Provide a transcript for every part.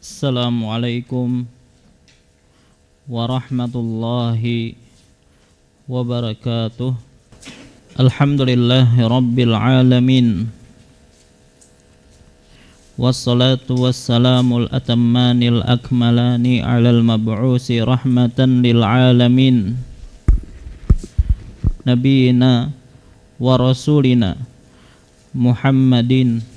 Assalamualaikum warahmatullahi wabarakatuh. Alhamdulillahi rabbil alamin. Wassalatu wassalamul atammanil akmalani alal mab'usi rahmatan lil alamin, nabiyina wa rasulina Muhammadin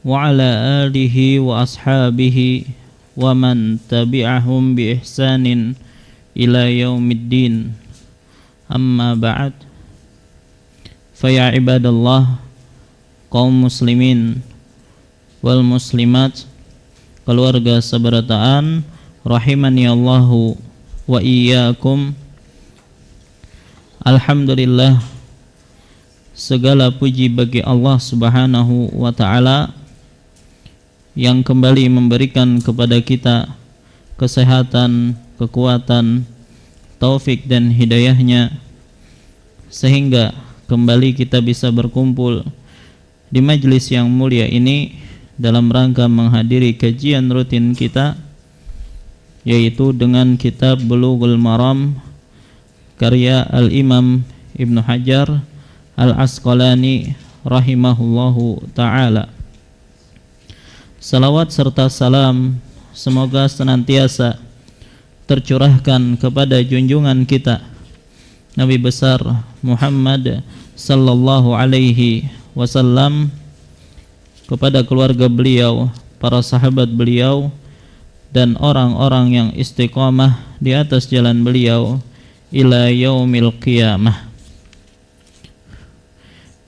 wa ala alihi wa ashabihi wa man tabi'ahum bi ihsanin ila yaumiddin. Amma ba'd. Fa ya ibadallah, kaum muslimin wal muslimat, keluarga seberataan rahimani Allahu wa iyyakum. Alhamdulillah, segala puji bagi Allah Subhanahu wa ta'ala yang kembali memberikan kepada kita kesehatan, kekuatan, taufik dan hidayahnya, sehingga kembali kita bisa berkumpul di majlis yang mulia ini dalam rangka menghadiri kajian rutin kita, yaitu dengan kitab Bulughul Maram karya Al-Imam Ibnu Hajar Al-Asqalani rahimahullahu ta'ala. Salawat serta salam semoga senantiasa tercurahkan kepada junjungan kita Nabi besar Muhammad sallallahu alaihi wasallam, kepada keluarga beliau, para sahabat beliau, dan orang-orang yang istiqamah di atas jalan beliau ila yaumil qiyamah.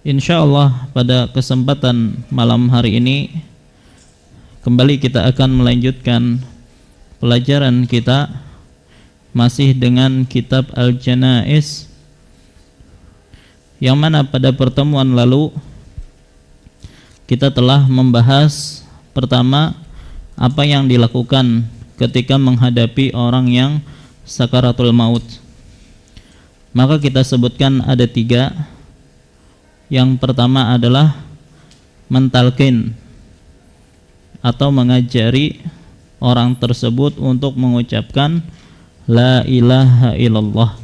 Insyaallah pada kesempatan malam hari ini kembali kita akan melanjutkan pelajaran kita masih dengan kitab Al-Janaiz, yang mana pada pertemuan lalu kita telah membahas pertama apa yang dilakukan ketika menghadapi orang yang sakaratul maut. Maka kita sebutkan ada 3. Yang pertama adalah mentalkin atau mengajari orang tersebut untuk mengucapkan la ilaha illallah.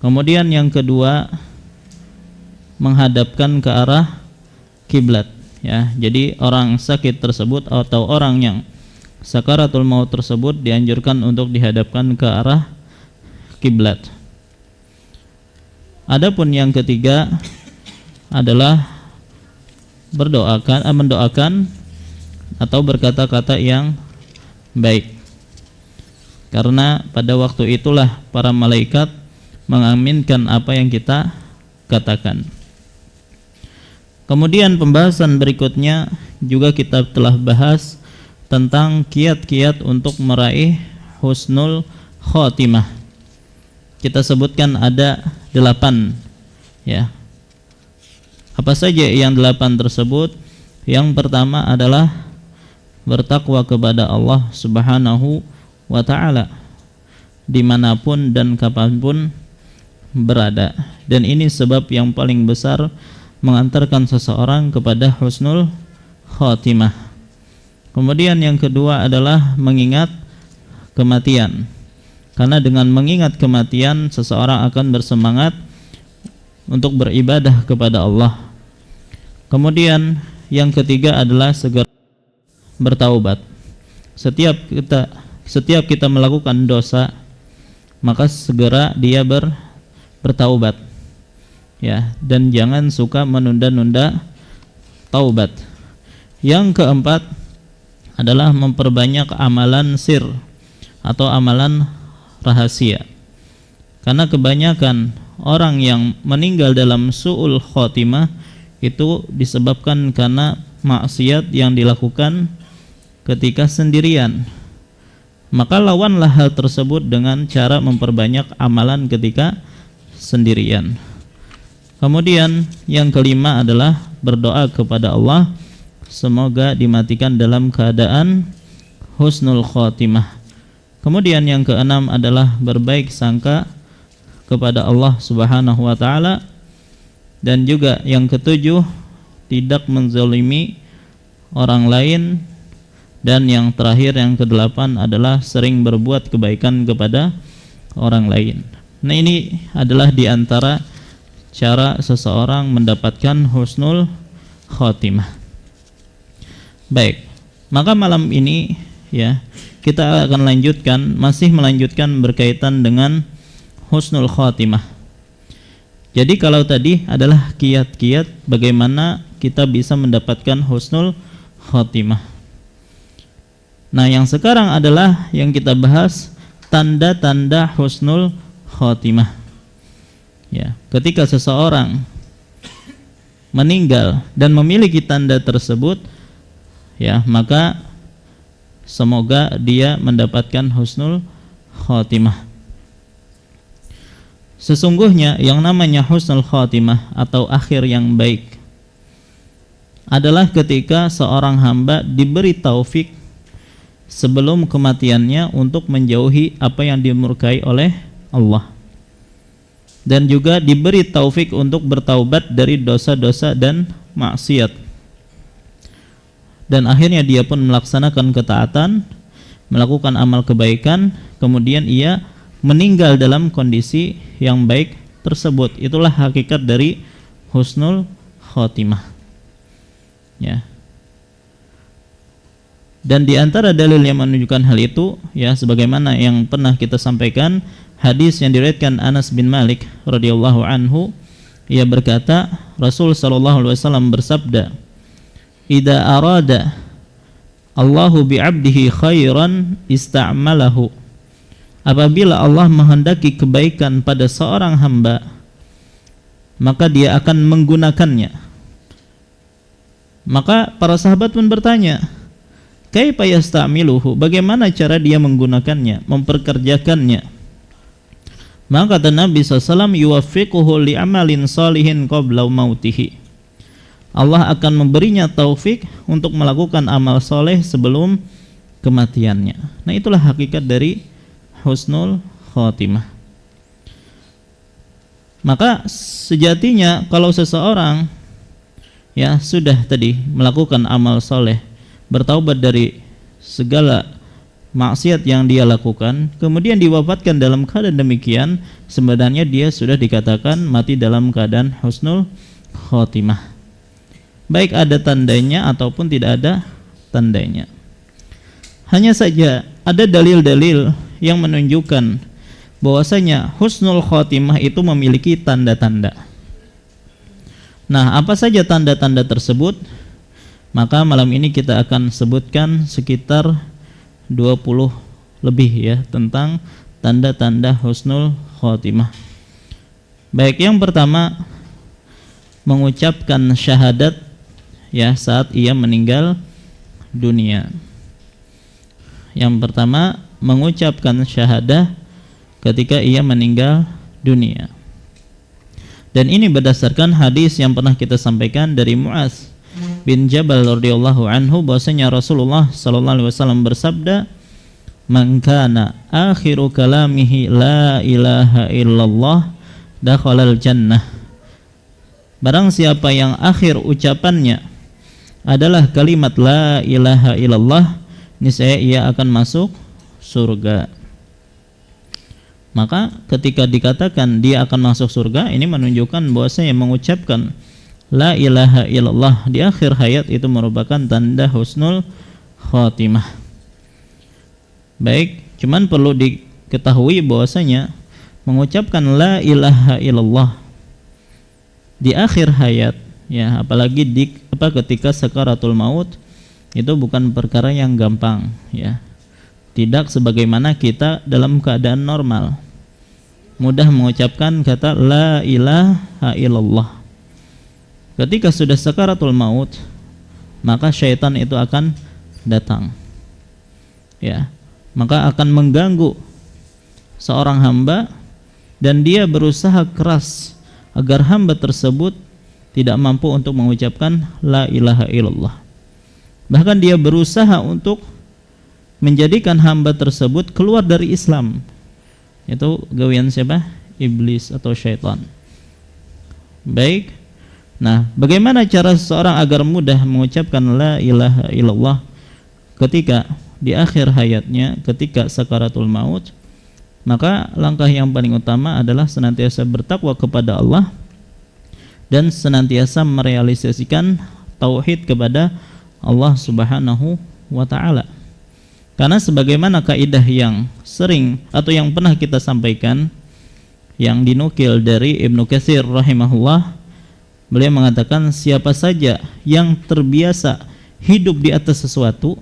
Kemudian yang kedua, menghadapkan ke arah kiblat, ya. Jadi orang sakit tersebut atau orang yang sakaratul maut tersebut dianjurkan untuk dihadapkan ke arah kiblat. Adapun yang ketiga adalah mendoakan atau berkata-kata yang baik, karena pada waktu itulah para malaikat mengaminkan apa yang kita katakan. Kemudian pembahasan berikutnya juga kita telah bahas tentang kiat-kiat untuk meraih husnul khotimah. Kita sebutkan ada 8, ya. Apa saja yang 8 tersebut? Yang pertama adalah bertakwa kepada Allah Subhanahu wa ta'ala dimanapun dan kapanpun berada. Dan ini sebab yang paling besar mengantarkan seseorang kepada husnul khotimah. Kemudian yang kedua adalah mengingat kematian, karena dengan mengingat kematian seseorang akan bersemangat untuk beribadah kepada Allah. Kemudian yang ketiga adalah segera bertaubat. Setiap kita melakukan dosa, maka segera dia bertaubat, ya, dan jangan suka menunda-nunda taubat. Yang keempat adalah memperbanyak amalan sir atau amalan rahasia, karena kebanyakan orang yang meninggal dalam su'ul khotimah itu disebabkan karena maksiat yang dilakukan ketika sendirian. Maka lawanlah hal tersebut dengan cara memperbanyak amalan ketika sendirian. Kemudian yang kelima adalah berdoa kepada Allah semoga dimatikan dalam keadaan husnul khotimah. Kemudian yang keenam adalah berbaik sangka kepada Allah Subhanahu wa ta'ala. Dan juga yang ketujuh, tidak menzalimi orang lain, dan yang terakhir yang kedelapan adalah sering berbuat kebaikan kepada orang lain. Nah, ini adalah di antara cara seseorang mendapatkan husnul khotimah. Baik, maka malam ini ya kita akan masih melanjutkan berkaitan dengan husnul khotimah. Jadi kalau tadi adalah kiat-kiat bagaimana kita bisa mendapatkan husnul khotimah. Nah, yang sekarang adalah yang kita bahas tanda-tanda husnul khotimah. Ya, ketika seseorang meninggal dan memiliki tanda tersebut, ya, maka semoga dia mendapatkan husnul khotimah. Sesungguhnya yang namanya husnul khotimah atau akhir yang baik adalah ketika seorang hamba diberi taufik sebelum kematiannya untuk menjauhi apa yang dimurkai oleh Allah, dan juga diberi taufik untuk bertaubat dari dosa-dosa dan maksiat, dan akhirnya dia pun melaksanakan ketaatan, melakukan amal kebaikan, kemudian ia meninggal dalam kondisi yang baik tersebut. Itulah hakikat dari husnul khotimah. Ya. Dan di antara dalil yang menunjukkan hal itu, ya, sebagaimana yang pernah kita sampaikan, hadis yang diriwayatkan Anas bin Malik radhiyallahu anhu, ia berkata, Rasul sallallahu alaihi wasallam bersabda, "Idza arada Allahu bi'abdihi khairan ista'malahu." Apabila Allah menghendaki kebaikan pada seorang hamba, maka dia akan menggunakannya. Maka para sahabat pun bertanya, kaifa yasta'miluhu? Bagaimana cara dia menggunakannya, memperkerjakannya? Maka kata Nabi SAW, yuwaffiquhu li'amalin salihin qabla mautihi. Allah akan memberinya taufik untuk melakukan amal soleh sebelum kematiannya. Nah, itulah hakikat dari husnul khotimah. Maka sejatinya kalau seseorang ya sudah tadi melakukan amal soleh, bertaubat dari segala maksiat yang dia lakukan, kemudian diwafatkan dalam keadaan demikian, sebenarnya dia sudah dikatakan mati dalam keadaan husnul khotimah, baik ada tandanya ataupun tidak ada tandanya. Hanya saja ada dalil-dalil yang menunjukkan bahwasanya husnul khotimah itu memiliki tanda-tanda. Nah, apa saja tanda-tanda tersebut? Maka malam ini kita akan sebutkan sekitar 20 lebih ya tentang tanda-tanda husnul khotimah. Baik, yang pertama mengucapkan syahadat ya saat ia meninggal dunia. Yang pertama mengucapkan syahadah ketika ia meninggal dunia. Dan ini berdasarkan hadis yang pernah kita sampaikan dari Mu'adz bin Jabal radhiyallahu anhu, bahwasanya Rasulullah sallallahu alaihi wasallam bersabda, "Man kana akhiru kalamihi la ilaha illallah dakhalal jannah." Barang siapa yang akhir ucapannya adalah kalimat la ilaha illallah, niscaya ia akan masuk surga. Maka ketika dikatakan dia akan masuk surga, ini menunjukkan bahwasanya mengucapkan la ilaha illallah di akhir hayat itu merupakan tanda husnul khotimah. Baik, cuman perlu diketahui bahwasanya mengucapkan la ilaha illallah di akhir hayat ya, apalagi ketika sakaratul maut, itu bukan perkara yang gampang ya. Tidak sebagaimana kita dalam keadaan normal mudah mengucapkan kata la ilaha illallah. Ketika sudah sakaratul maut, maka syaitan itu akan datang ya, maka akan mengganggu seorang hamba, dan dia berusaha keras agar hamba tersebut tidak mampu untuk mengucapkan la ilaha illallah. Bahkan dia berusaha untuk menjadikan hamba tersebut keluar dari Islam. Itu gawean siapa? Iblis atau syaitan. Baik, Nah, bagaimana cara seseorang agar mudah mengucapkan la ilaha illallah ketika di akhir hayatnya, ketika sakaratul maut? Maka langkah yang paling utama adalah senantiasa bertakwa kepada Allah dan senantiasa merealisasikan tauhid kepada Allah Subhanahu wa taala. Karena sebagaimana kaidah yang sering atau yang pernah kita sampaikan, yang dinukil dari Ibnu Katsir rahimahullah, beliau mengatakan siapa saja yang terbiasa hidup di atas sesuatu,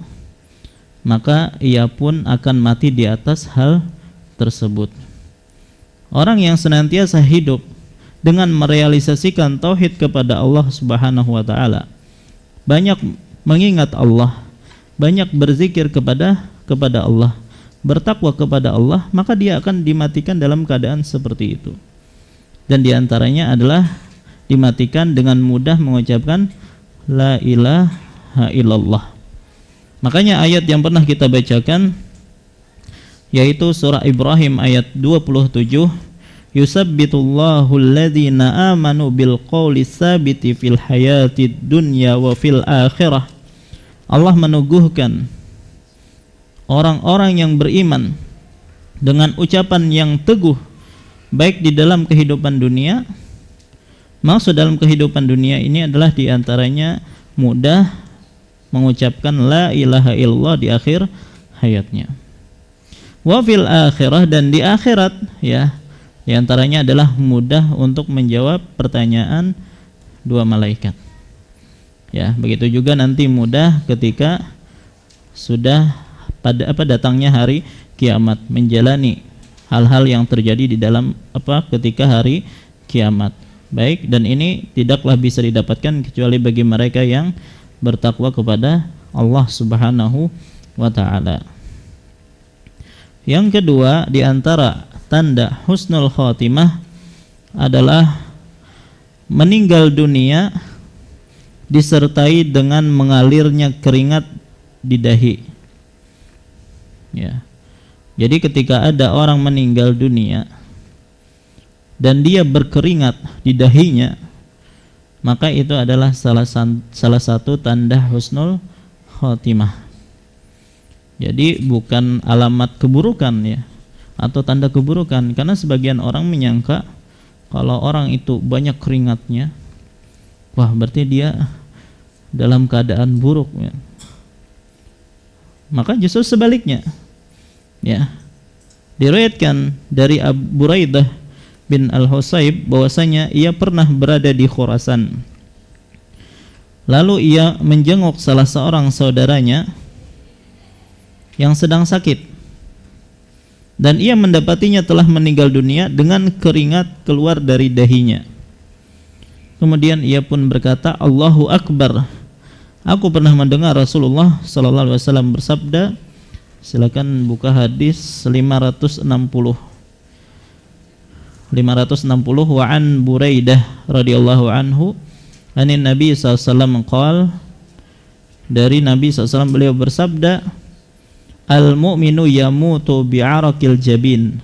maka ia pun akan mati di atas hal tersebut. Orang yang senantiasa hidup dengan merealisasikan tauhid kepada Allah Subhanahu wa taala, banyak mengingat Allah, banyak berzikir kepada Allah, bertakwa kepada Allah, maka dia akan dimatikan dalam keadaan seperti itu. Dan diantaranya adalah dimatikan dengan mudah mengucapkan la ilaha illallah. Makanya ayat yang pernah kita bacakan, yaitu surah Ibrahim ayat 27, yusabbitullahu alladhina amanu bil qawli tsabiti fil hayatid dunya wa fil akhirah. Allah meneguhkan orang-orang yang beriman dengan ucapan yang teguh, baik di dalam kehidupan dunia. Maksud dalam kehidupan dunia ini adalah diantaranya mudah mengucapkan la ilaha illallah di akhir hayatnya. Wa fil akhirah, dan di akhirat, ya, diantaranya adalah mudah untuk menjawab pertanyaan dua malaikat. Ya, begitu juga nanti mudah ketika sudah datangnya hari kiamat, menjalani hal-hal yang terjadi di dalam ketika hari kiamat. Baik, dan ini tidaklah bisa didapatkan kecuali bagi mereka yang bertakwa kepada Allah Subhanahu wa taala. Yang kedua, di antara tanda husnul khotimah adalah meninggal dunia disertai dengan mengalirnya keringat di dahi. Ya. Jadi ketika ada orang meninggal dunia dan dia berkeringat di dahinya, maka itu adalah salah satu tanda husnul khotimah. Jadi bukan alamat keburukan, ya, atau tanda keburukan, karena sebagian orang menyangka kalau orang itu banyak keringatnya, wah berarti dia dalam keadaan buruk, ya. Maka justru sebaliknya, ya, diriwayatkan dari Abu Buraidah bin Al-Husayb bahwasanya ia pernah berada di Khurasan. Lalu ia menjenguk salah seorang saudaranya yang sedang sakit, dan ia mendapatinya telah meninggal dunia dengan keringat keluar dari dahinya. Kemudian ia pun berkata, Allahu Akbar, aku pernah mendengar Rasulullah sallallahu alaihi wasallam bersabda. Silakan buka hadis 560. Wa an Buraidah radhiyallahu anhu anin Nabi sallallahu alaihi wasallam qala, dari Nabi sallallahu alaihi wasallam beliau bersabda, al-mu'minu yamutu bi'arakil jabin.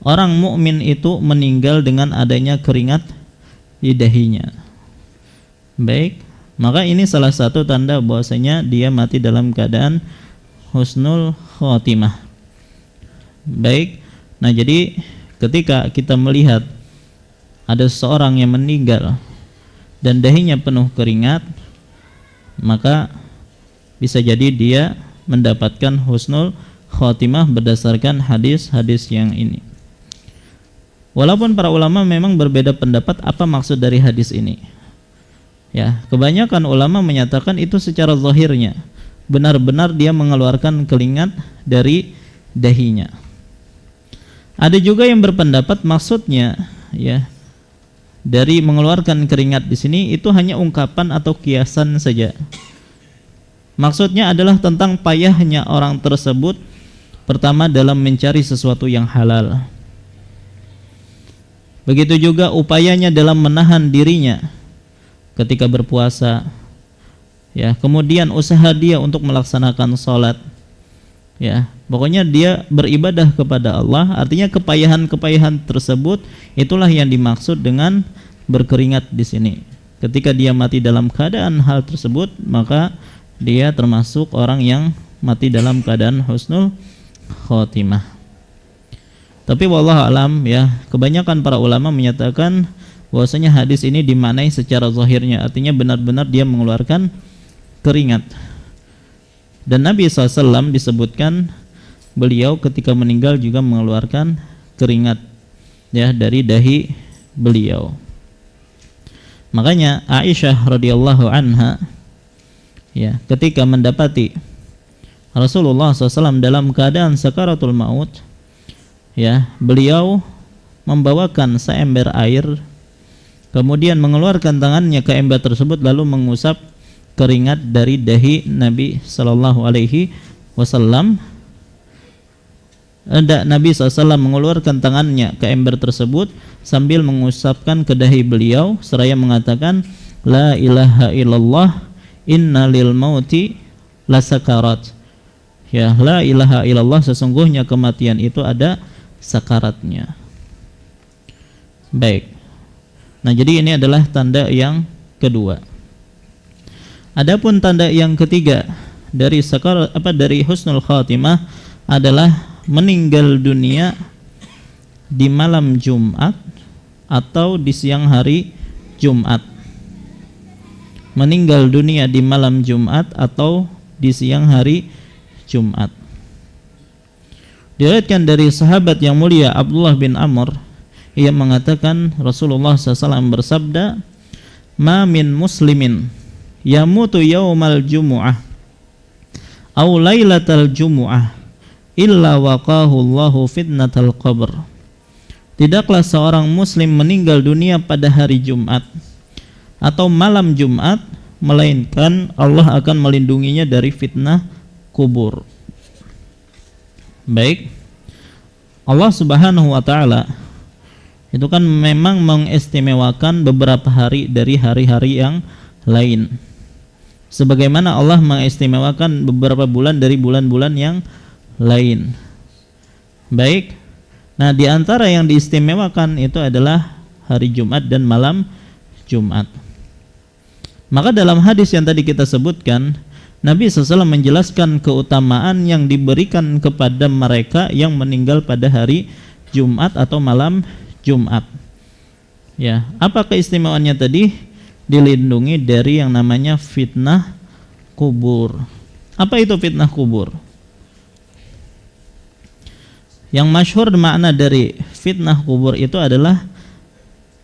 Orang mukmin itu meninggal dengan adanya keringat di dahinya. Baik, maka ini salah satu tanda bahwasanya dia mati dalam keadaan husnul khotimah. Baik, nah jadi ketika kita melihat ada seseorang yang meninggal dan dahinya penuh keringat, maka bisa jadi dia mendapatkan husnul khotimah berdasarkan hadis-hadis yang ini. Walaupun para ulama memang berbeda pendapat apa maksud dari hadis ini. Ya, kebanyakan ulama menyatakan itu secara zahirnya, benar-benar dia mengeluarkan keringat dari dahinya. Ada juga yang berpendapat maksudnya, ya, dari mengeluarkan keringat di sini itu hanya ungkapan atau kiasan saja. Maksudnya adalah tentang payahnya orang tersebut, pertama dalam mencari sesuatu yang halal. Begitu juga upayanya dalam menahan dirinya ketika berpuasa, ya, kemudian usaha dia untuk melaksanakan sholat, ya, pokoknya dia beribadah kepada Allah. Artinya kepayahan-kepayahan tersebut itulah yang dimaksud dengan berkeringat di sini. Ketika dia mati dalam keadaan hal tersebut, maka dia termasuk orang yang mati dalam keadaan husnul khotimah. Tapi wallahu alam ya, kebanyakan para ulama menyatakan bahwasanya hadis ini dimaknai secara zahirnya, artinya benar-benar dia mengeluarkan keringat. Dan Nabi SAW disebutkan beliau ketika meninggal juga mengeluarkan keringat ya dari dahi beliau. Makanya Aisyah radhiyallahu anha ya, ketika mendapati Rasulullah SAW dalam keadaan sakaratul maut ya, beliau membawakan seember air, kemudian mengeluarkan tangannya ke ember tersebut lalu mengusap keringat dari dahi Nabi sallallahu alaihi wasallam. Nabi SAW mengeluarkan tangannya ke ember tersebut sambil mengusapkan ke dahi beliau seraya mengatakan, la ilaha illallah inna lil mauti lasakarat. Ya, la ilaha illallah, sesungguhnya kematian itu ada sakaratnya. Baik. Nah, jadi ini adalah tanda yang kedua. Adapun tanda yang ketiga dari dari husnul khatimah adalah meninggal dunia di malam Jumat atau di siang hari Jumat. Meninggal dunia di malam Jumat atau di siang hari Jumat. Diriwayatkan dari sahabat yang mulia Abdullah bin Amr, ia mengatakan Rasulullah SAW bersabda, ma min muslimin yamutu yaumal jumu'ah aw lailatal jumu'ah illa waqahu Allahu fitnatal qabr. Tidaklah seorang muslim meninggal dunia pada hari Jumat atau malam Jumat melainkan Allah akan melindunginya dari fitnah kubur. Baik, Allah Subhanahu wa taala itu kan memang mengistimewakan beberapa hari dari hari-hari yang lain, sebagaimana Allah mengistimewakan beberapa bulan dari bulan-bulan yang lain. Baik, nah di antara yang diistimewakan itu adalah hari Jumat dan malam Jumat. Maka dalam hadis yang tadi kita sebutkan, Nabi SAW menjelaskan keutamaan yang diberikan kepada mereka yang meninggal pada hari Jumat atau malam Jumat. Ya, apa keistimewaannya tadi? Dilindungi dari yang namanya fitnah kubur. Apa itu fitnah kubur? Yang masyhur makna dari fitnah kubur itu adalah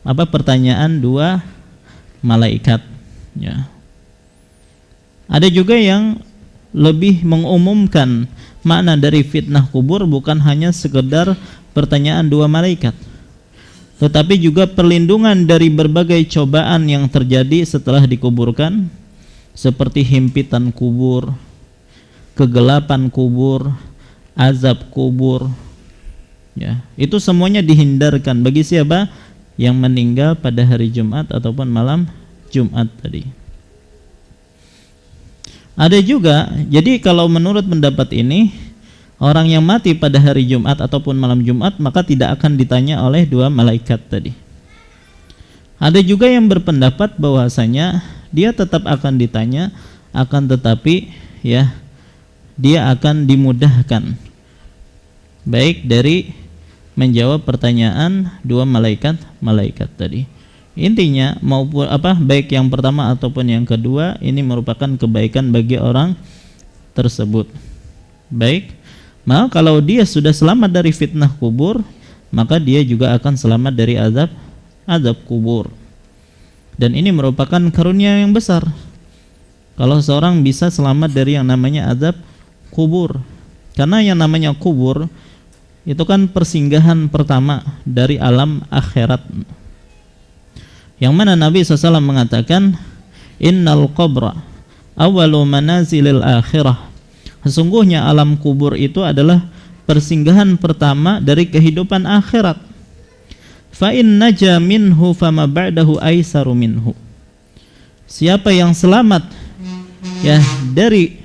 pertanyaan dua malaikat. Ya. Ada juga yang lebih mengumumkan makna dari fitnah kubur, bukan hanya sekedar pertanyaan dua malaikat, tetapi juga perlindungan dari berbagai cobaan yang terjadi setelah dikuburkan, seperti himpitan kubur, kegelapan kubur, azab kubur. Ya, itu semuanya dihindarkan bagi siapa yang meninggal pada hari Jumat ataupun malam Jumat tadi. Ada juga, jadi kalau menurut pendapat ini, orang yang mati pada hari Jumat ataupun malam Jumat maka tidak akan ditanya oleh dua malaikat tadi. Ada juga yang berpendapat bahwasanya dia tetap akan ditanya, akan tetapi ya dia akan dimudahkan baik dari menjawab pertanyaan dua malaikat tadi. Intinya maupun baik yang pertama ataupun yang kedua, ini merupakan kebaikan bagi orang tersebut. Baik, maka kalau dia sudah selamat dari fitnah kubur, maka dia juga akan selamat dari azab kubur. Dan ini merupakan karunia yang besar kalau seorang bisa selamat dari yang namanya azab kubur. Karena yang namanya kubur itu kan persinggahan pertama dari alam akhirat, yang mana Nabi SAW mengatakan, innal qabra awalu manazilil akhirah. Sesungguhnya alam kubur itu adalah persinggahan pertama dari kehidupan akhirat. Fa in naja minhu fama ba'dahu aisaru minhu. Siapa yang selamat ya dari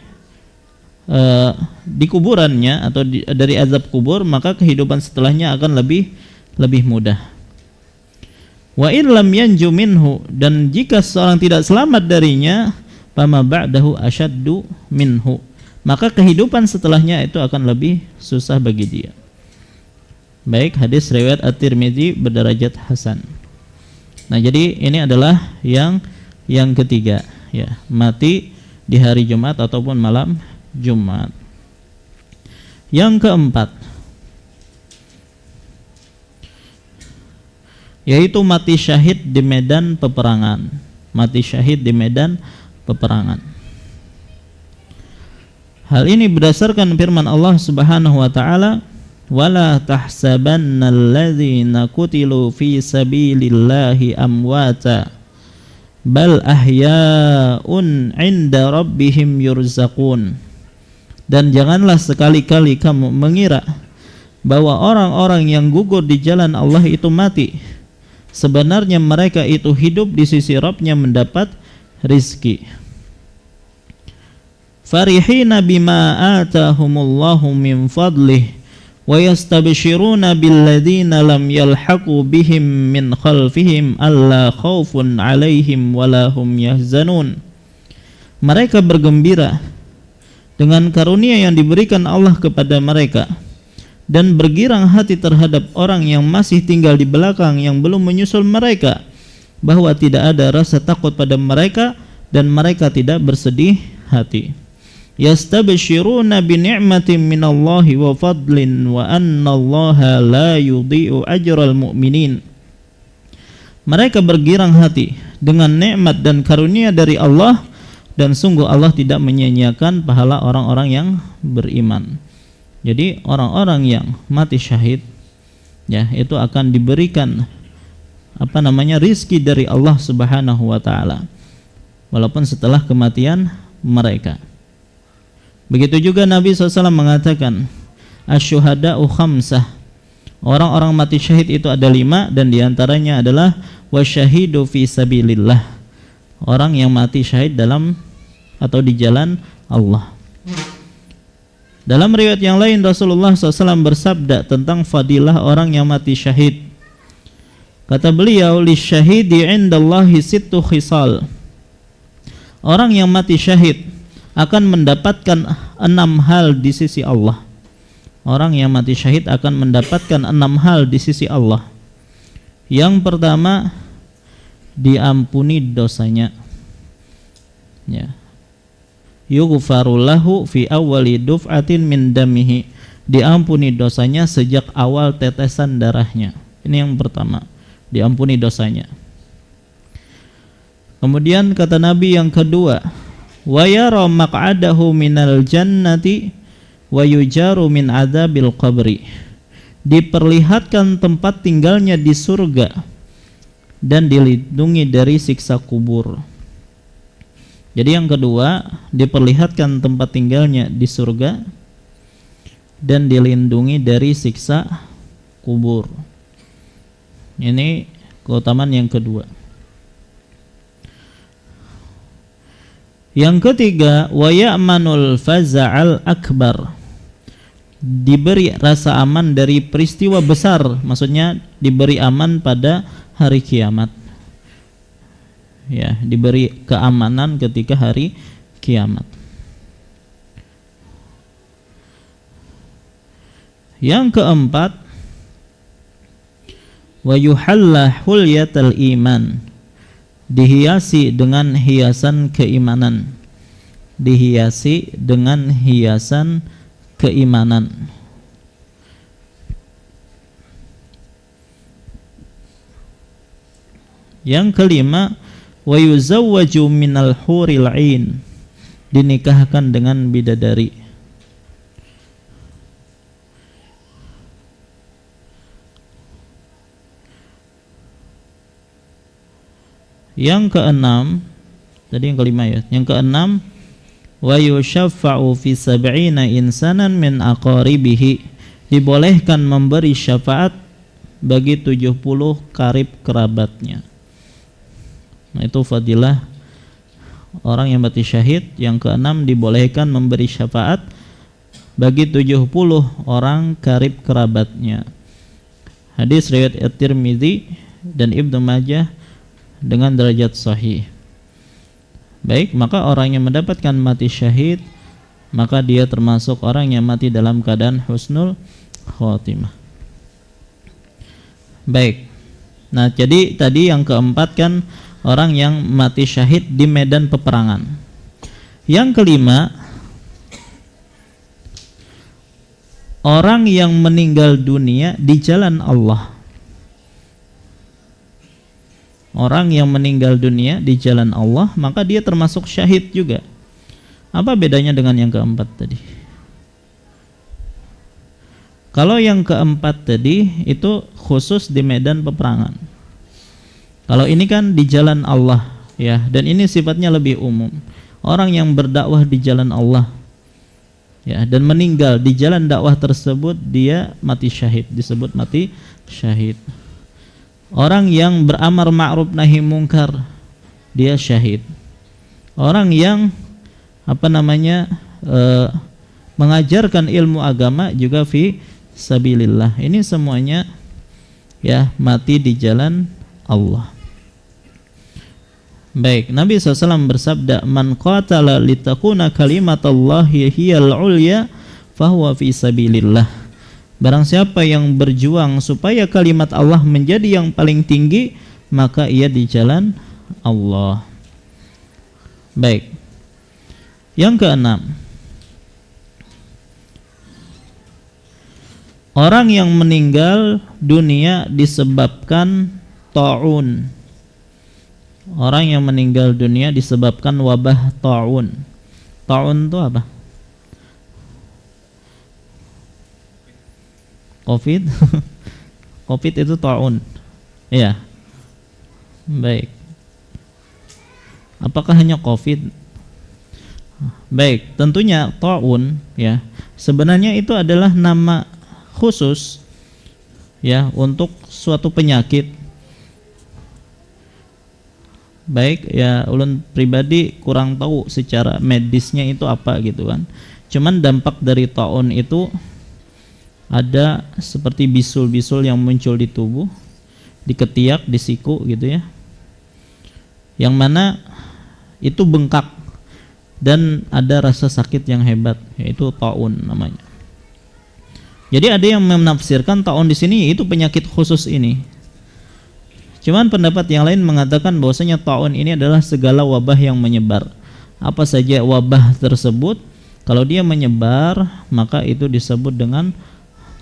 di kuburannya atau dari azab kubur, maka kehidupan setelahnya akan lebih mudah. Wa in lam yanju minhu, dan jika seorang tidak selamat darinya, fama ba'dahu asyaddu minhu, maka kehidupan setelahnya itu akan lebih susah bagi dia. Baik, hadis riwayat At-Tirmidzi berderajat hasan. Nah, jadi ini adalah yang ketiga, ya, mati di hari Jumat ataupun malam Jumat. Yang keempat, yaitu mati syahid di medan peperangan. Mati syahid di medan peperangan. Hal ini berdasarkan firman Allah Subhanahu wa taala, "Wala tahsabannal ladzina qutilu fi sabilillahi amwata bal ahya'un 'inda rabbihim yurzaqun." Dan janganlah sekali-kali kamu mengira bahwa orang-orang yang gugur di jalan Allah itu mati. Sebenarnya mereka itu hidup di sisi Rabb-nya mendapat rizki. Farihina bima atahumullahu min fadlih wa yastabshiruna billadzina lam yalhaqu bihim min khalfihim alla khaufun alaihim wala hum yahzanun. Mereka bergembira dengan karunia yang diberikan Allah kepada mereka, dan bergirang hati terhadap orang yang masih tinggal di belakang yang belum menyusul mereka, bahwa tidak ada rasa takut pada mereka dan mereka tidak bersedih hati. Yastabshiruna bi ni'matin minallahi wa fadlin wa annallaha la yudhi'u ajral mu'minin. Mereka bergirang hati dengan nikmat dan karunia dari Allah, dan sungguh Allah tidak menyia-nyiakan pahala orang-orang yang beriman. Jadi orang-orang yang mati syahid, ya, itu akan diberikan rizki dari Allah Subhanahu wa taala walaupun setelah kematian mereka. Begitu juga Nabi SAW mengatakan, asyuhada'u khamsah, orang-orang mati syahid itu ada 5, dan diantaranya adalah wasyahidu fi sabilillah, orang yang mati syahid dalam atau di jalan Allah. Dalam riwayat yang lain, Rasulullah SAW bersabda tentang fadilah orang yang mati syahid. Kata beliau, lisyahidi indallahi sittu khisal, orang yang mati syahid akan mendapatkan 6 hal di sisi Allah. Orang yang mati syahid akan mendapatkan 6 hal di sisi Allah. Yang pertama, diampuni dosanya, ya. Yughfaru lahu fi awwali duf'atin min damihi, diampuni dosanya sejak awal tetesan darahnya. Ini yang pertama, diampuni dosanya. Kemudian kata Nabi yang kedua, wa yara maq'adahu minal jannati wa yujaru min adzabil qabri, diperlihatkan tempat tinggalnya di surga dan dilindungi dari siksa kubur. Jadi yang kedua, diperlihatkan tempat tinggalnya di surga dan dilindungi dari siksa kubur. Ini keutamaan yang kedua. Yang ketiga, wa ya'manul faza'al akbar, diberi rasa aman dari peristiwa besar, maksudnya diberi aman pada hari kiamat. Ya, diberi keamanan ketika hari kiamat. Yang keempat, wa yuhalla hulyatal iman, dihiasi dengan hiasan keimanan. Dihiasi dengan hiasan keimanan. Yang kelima, wa yuzawwaju minal huril ain, dinikahkan dengan bidadari. Yang keenam, tadi yang kelima ya. Yang keenam, wa yushaffa'u fi sab'ina insanan min aqaribihi, dibolehkan memberi syafaat bagi 70 karib kerabatnya. Nah, itu fadilah orang yang mati syahid. Yang keenam, dibolehkan memberi syafaat bagi 70 orang karib kerabatnya. Hadis riwayat At-Tirmidzi dan Ibnu Majah dengan derajat sahih. Baik, maka orang yang mendapatkan mati syahid, maka dia termasuk orang yang mati dalam keadaan husnul khotimah. Baik. Nah, jadi tadi yang keempat kan orang yang mati syahid di medan peperangan. Yang kelima, orang yang meninggal dunia di jalan Allah. Orang yang meninggal dunia di jalan Allah, maka dia termasuk syahid juga. Apa bedanya dengan yang keempat tadi? Kalau yang keempat tadi itu khusus di medan peperangan. Kalau ini kan di jalan Allah, ya, dan ini sifatnya lebih umum. Orang yang berdakwah di jalan Allah, ya, dan meninggal di jalan dakwah tersebut, dia mati syahid, disebut mati syahid. Orang yang beramar ma'ruf nahi mungkar, dia syahid. Orang yang mengajarkan ilmu agama juga fi sabilillah. Ini semuanya ya mati di jalan Allah. Baik, Nabi SAW bersabda, "Man qatala litakuna kalimatullahi hiyal ulya fahuwa fi sabilillah." Barang siapa yang berjuang supaya kalimat Allah menjadi yang paling tinggi, maka ia di jalan Allah. Baik. Yang keenam, orang yang meninggal dunia disebabkan ta'un. Orang yang meninggal dunia disebabkan wabah ta'un. Ta'un itu apa? Covid. Covid itu ta'un. Iya. Baik. Apakah hanya Covid? Baik, tentunya ta'un ya. Sebenarnya itu adalah nama khusus ya untuk suatu penyakit. Baik, ya ulun pribadi kurang tahu secara medisnya itu apa gitu kan. Cuman dampak dari ta'un itu ada seperti bisul-bisul yang muncul di tubuh, di ketiak, di siku gitu ya, yang mana itu bengkak dan ada rasa sakit yang hebat, yaitu ta'un namanya. Jadi ada yang menafsirkan ta'un di sini itu penyakit khusus ini. Cuman pendapat yang lain mengatakan bahwasanya ta'un ini adalah segala wabah yang menyebar. Apa saja wabah tersebut, kalau dia menyebar maka itu disebut dengan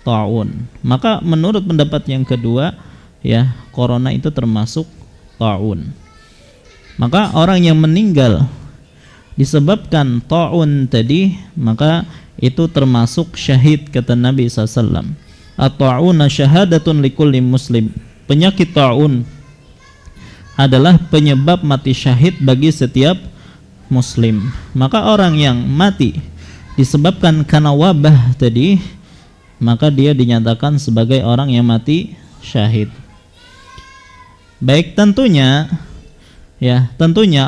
ta'un. Maka menurut pendapat yang kedua ya, corona itu termasuk ta'un. Maka orang yang meninggal disebabkan ta'un tadi, maka itu termasuk syahid, kata Nabi SAW. At-ta'una syahadatun likulli muslim. Penyakit ta'un adalah penyebab mati syahid bagi setiap muslim. Maka orang yang mati disebabkan karena wabah tadi, maka dia dinyatakan sebagai orang yang mati syahid. Baik, tentunya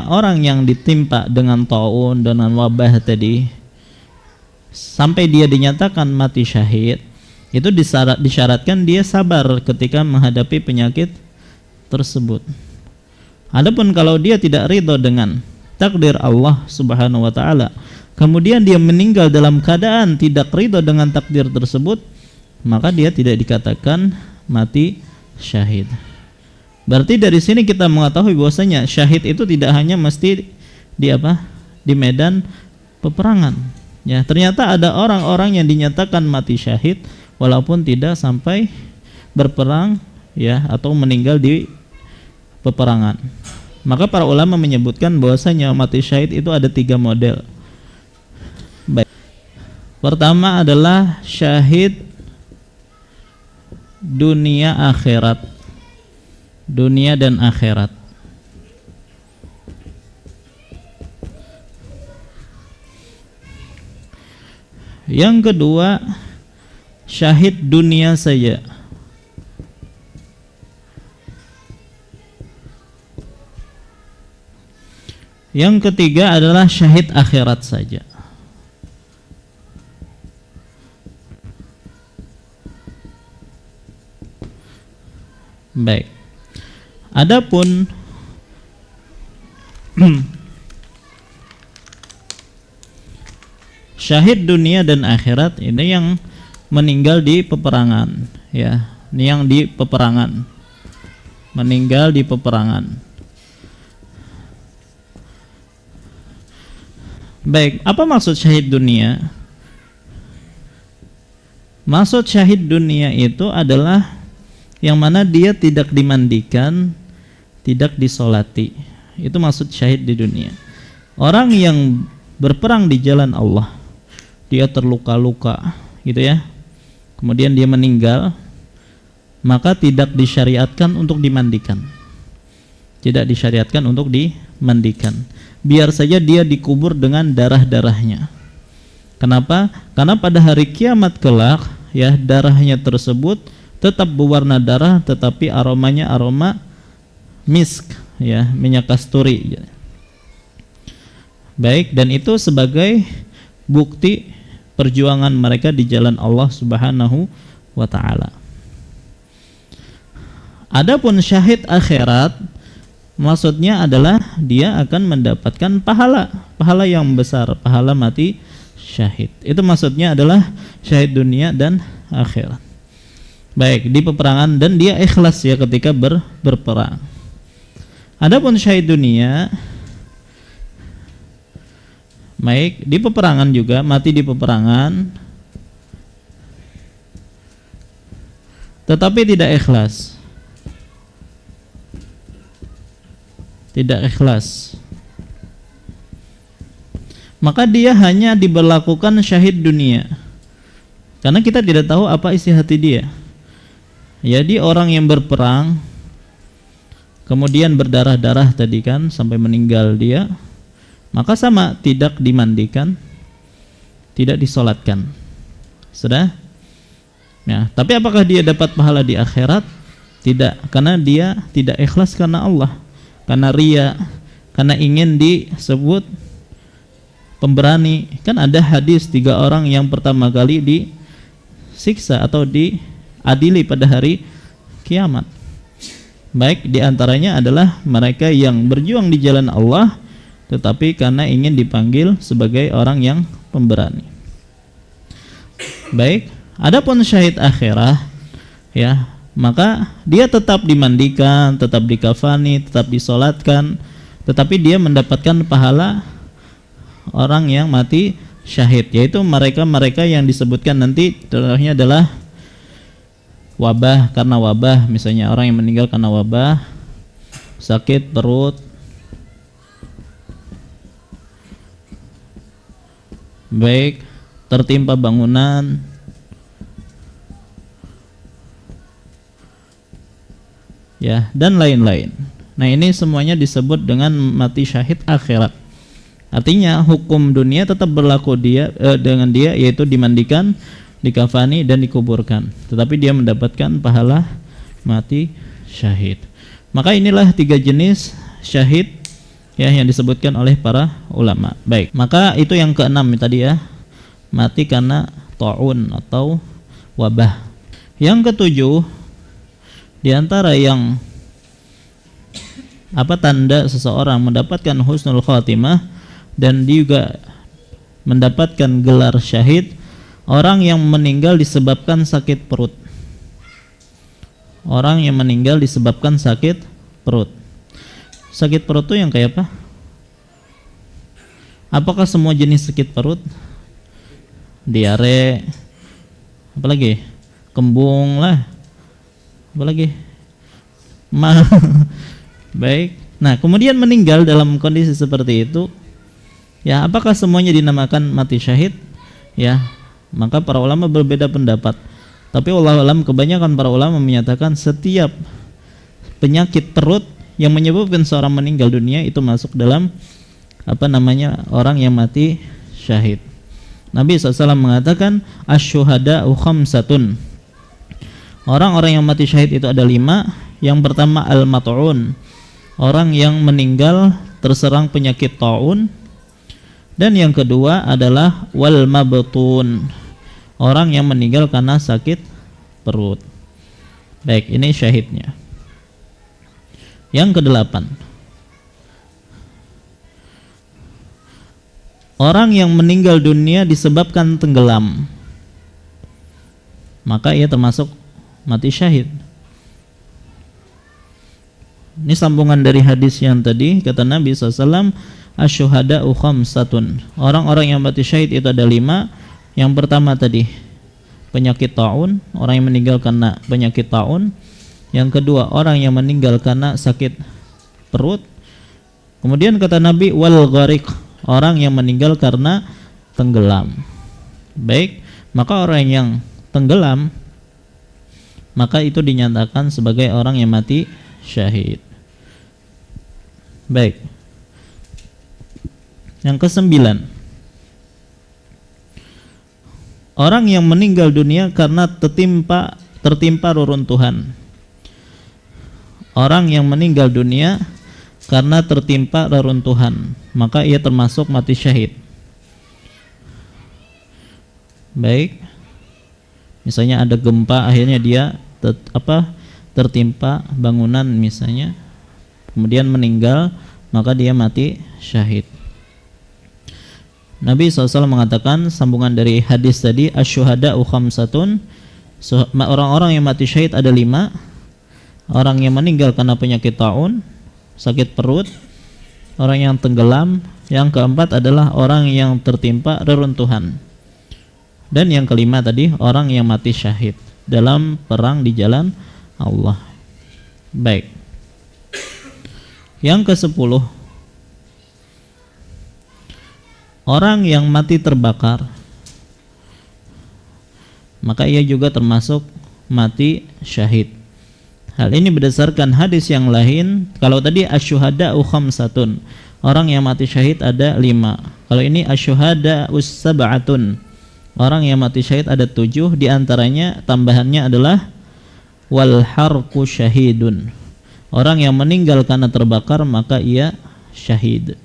orang yang ditimpa dengan ta'un, dengan wabah tadi, sampai dia dinyatakan mati syahid, itu disyaratkan dia sabar ketika menghadapi penyakit tersebut. Adapun kalau dia tidak ridho dengan takdir Allah Subhanahu wa taala, kemudian dia meninggal dalam keadaan tidak ridho dengan takdir tersebut, maka dia tidak dikatakan mati syahid. Berarti dari sini kita mengetahui bahwasanya syahid itu tidak hanya mesti di medan peperangan. Ya, ternyata ada orang-orang yang dinyatakan mati syahid walaupun tidak sampai berperang ya atau meninggal di peperangan. Maka para ulama menyebutkan bahwasanya mati syahid itu ada 3 model. Baik. Pertama adalah syahid dunia akhirat. Dunia dan akhirat. Yang kedua, syahid dunia saja. Yang ketiga adalah syahid akhirat saja. Baik. Adapun syahid dunia dan akhirat ini yang meninggal di peperangan, ya. Ini yang di peperangan. Meninggal di peperangan. Baik, apa maksud syahid dunia? Maksud syahid dunia itu adalah yang mana dia tidak dimandikan, tidak disolati. Itu maksud syahid di dunia. Orang yang berperang di jalan Allah, dia terluka-luka, gitu ya. Kemudian dia meninggal, maka tidak disyariatkan untuk dimandikan. Tidak disyariatkan untuk dimandikan. Biar saja dia dikubur dengan darah-darahnya. Kenapa? Karena pada hari kiamat kelak, ya, darahnya tersebut tetap berwarna darah, tetapi aromanya aroma misk, ya, minyak kasturi. Baik, dan itu sebagai bukti perjuangan mereka di jalan Allah Subhanahu wa taala. Adapun syahid akhirat, maksudnya adalah dia akan mendapatkan pahala yang besar, pahala mati syahid. Itu maksudnya adalah syahid dunia dan akhirat. Baik, di peperangan, dan dia ikhlas, ya, ketika berperang. Adapun syahid dunia, baik, di peperangan juga, mati di peperangan, tetapi tidak ikhlas. Tidak ikhlas. Maka dia hanya diberlakukan syahid dunia. Karena kita tidak tahu apa isi hati dia. Jadi orang yang berperang, kemudian berdarah-darah tadi kan, sampai meninggal dia, maka sama, tidak dimandikan, tidak disolatkan. Sudah? Ya, tapi apakah dia dapat pahala di akhirat? Tidak, karena dia tidak ikhlas karena Allah, karena riya, karena ingin disebut pemberani. Kan ada hadis 3 orang yang pertama kali disiksa atau diadili pada hari kiamat. Baik, diantaranya adalah mereka yang berjuang di jalan Allah, tetapi karena ingin dipanggil sebagai orang yang pemberani. Baik, adapun syahid akhirah, ya, maka dia tetap dimandikan, tetap dikafani, tetap disolatkan, tetapi dia mendapatkan pahala orang yang mati syahid, yaitu mereka yang disebutkan nanti contohnya adalah wabah, karena wabah, misalnya orang yang meninggal karena wabah, sakit perut, baik, tertimpa bangunan, ya, dan lain-lain. Nah, ini semuanya disebut dengan mati syahid akhirat. Artinya hukum dunia tetap berlaku dengan dia, yaitu dimandikan, dikafani, dan dikuburkan, tetapi dia mendapatkan pahala mati syahid. Maka inilah 3 jenis syahid, ya, yang disebutkan oleh para ulama. Baik, maka itu yang ke-6 tadi, ya, mati karena ta'un atau wabah. Yang ke-7, di antara yang tanda seseorang mendapatkan husnul khatimah dan juga mendapatkan gelar syahid, orang yang meninggal disebabkan sakit perut. Orang yang meninggal disebabkan sakit perut. Sakit perut itu yang kayak apa? Apakah semua jenis sakit perut? Diare, apalagi? Kembung lah. Apalagi? Baik. Nah, kemudian meninggal dalam kondisi seperti itu, ya, apakah semuanya dinamakan mati syahid? Ya, maka para ulama berbeda pendapat. Tapi wallahu alam, kebanyakan para ulama menyatakan setiap penyakit perut yang menyebabkan seorang meninggal dunia itu masuk dalam orang yang mati syahid. Nabi SAW mengatakan asyuhada'u khamsatun. Orang-orang yang mati syahid itu ada 5. Yang pertama al-mat'un, orang yang meninggal terserang penyakit ta'un. Dan yang kedua adalah wal mabtun, orang yang meninggal karena sakit perut. Baik, ini syahidnya. Yang kedelapan, orang yang meninggal dunia disebabkan tenggelam, maka ia termasuk mati syahid. Ini sambungan dari hadis yang tadi, kata Nabi SAW, asyuhada'u khamsatun. Orang-orang yang mati syahid itu ada 5. Yang pertama tadi, penyakit taun, orang yang meninggal karena penyakit taun. Yang kedua, orang yang meninggal karena sakit perut. Kemudian kata Nabi, wal gharik, orang yang meninggal karena tenggelam. Baik, maka orang yang tenggelam, maka itu dinyatakan sebagai orang yang mati syahid. Baik. Yang kesembilan, orang yang meninggal dunia karena tertimpa reruntuhan. Orang yang meninggal dunia karena tertimpa reruntuhan, maka ia termasuk mati syahid. Baik, misalnya ada gempa, akhirnya dia tertimpa bangunan misalnya, kemudian meninggal, maka dia mati syahid. Nabi SAW mengatakan, sambungan dari hadis tadi, asyuhada'u khamsatun, orang-orang yang mati syahid ada 5. Orang yang meninggal karena penyakit taun, sakit perut, orang yang tenggelam. Yang keempat adalah orang yang tertimpa reruntuhan. Dan yang kelima tadi, orang yang mati syahid dalam perang di jalan Allah. Baik. Yang ke-10, orang yang mati terbakar, maka ia juga termasuk mati syahid. Hal ini berdasarkan hadis yang lain. Kalau tadi asyuhada'u khamsatun, orang yang mati syahid ada 5. Kalau ini asyuhada'u sab'atun, orang yang mati syahid ada 7. Di antaranya tambahannya adalah wal harqu syahidun, orang yang meninggal karena terbakar maka ia syahid.